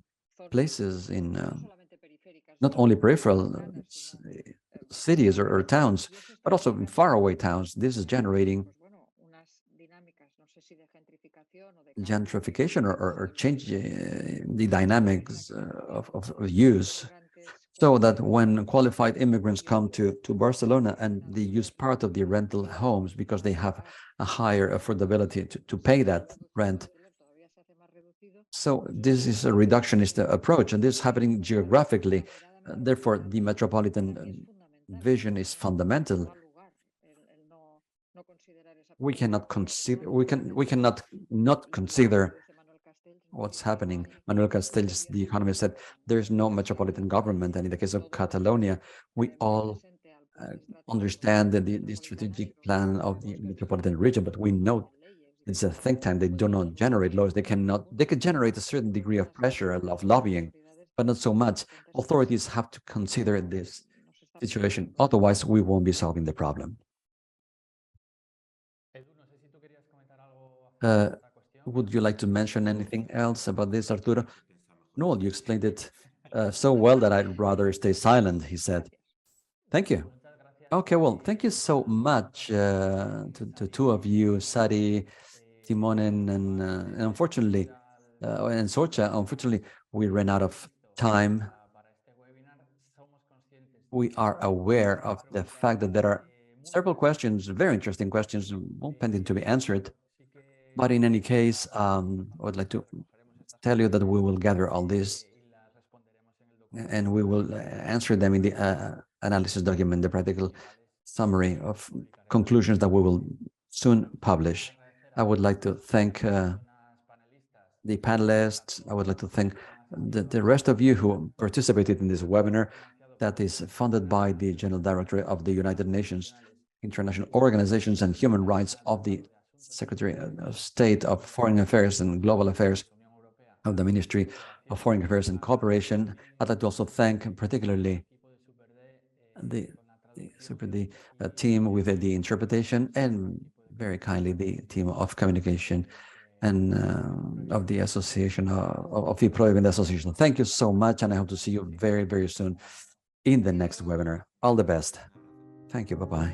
places in not only peripheral cities or towns, but also in faraway towns. This is generating gentrification or change the dynamics of use. So that when qualified immigrants come to Barcelona and they use part of the rental homes because they have a higher affordability to pay that rent. So this is a reductionist approach, and this is happening geographically. Therefore, the metropolitan vision is fundamental. We cannot not consider what's happening. Manuel Castells, the economist, said there's no metropolitan government, and in the case of Catalonia, we all understand the strategic plan of the metropolitan region, but we know it's a think tank. They do not generate laws. They can generate a certain degree of pressure of lobbying, but not so much. Authorities have to consider this situation. Otherwise, we won't be solving the problem. Would you like to mention anything else about this, Arturo? No, you explained it so well that I'd rather stay silent, he said. Thank you. Okay, well, thank you so much to two of you, Sari, Timonen, and unfortunately, and Sorcha. Unfortunately, we ran out of time. We are aware of the fact that there are several questions, very interesting questions, all pending to be answered. But in any case, I would like to tell you that we will gather all this and we will answer them in the analysis document, the practical summary of conclusions that we will soon publish. I would like to thank the panelists. I would like to thank the rest of you who participated in this webinar that is funded by the General Directorate of the United Nations International Organizations and Human Rights of the Secretary of State of Foreign Affairs and Global Affairs of the Ministry of Foreign Affairs and Cooperation. I'd like to also thank particularly the team with the interpretation and very kindly the team of communication and of the association, of the Pro-Event Association. Thank you so much, and I hope to see you very, very soon in the next webinar. All the best. Thank you. Bye-bye.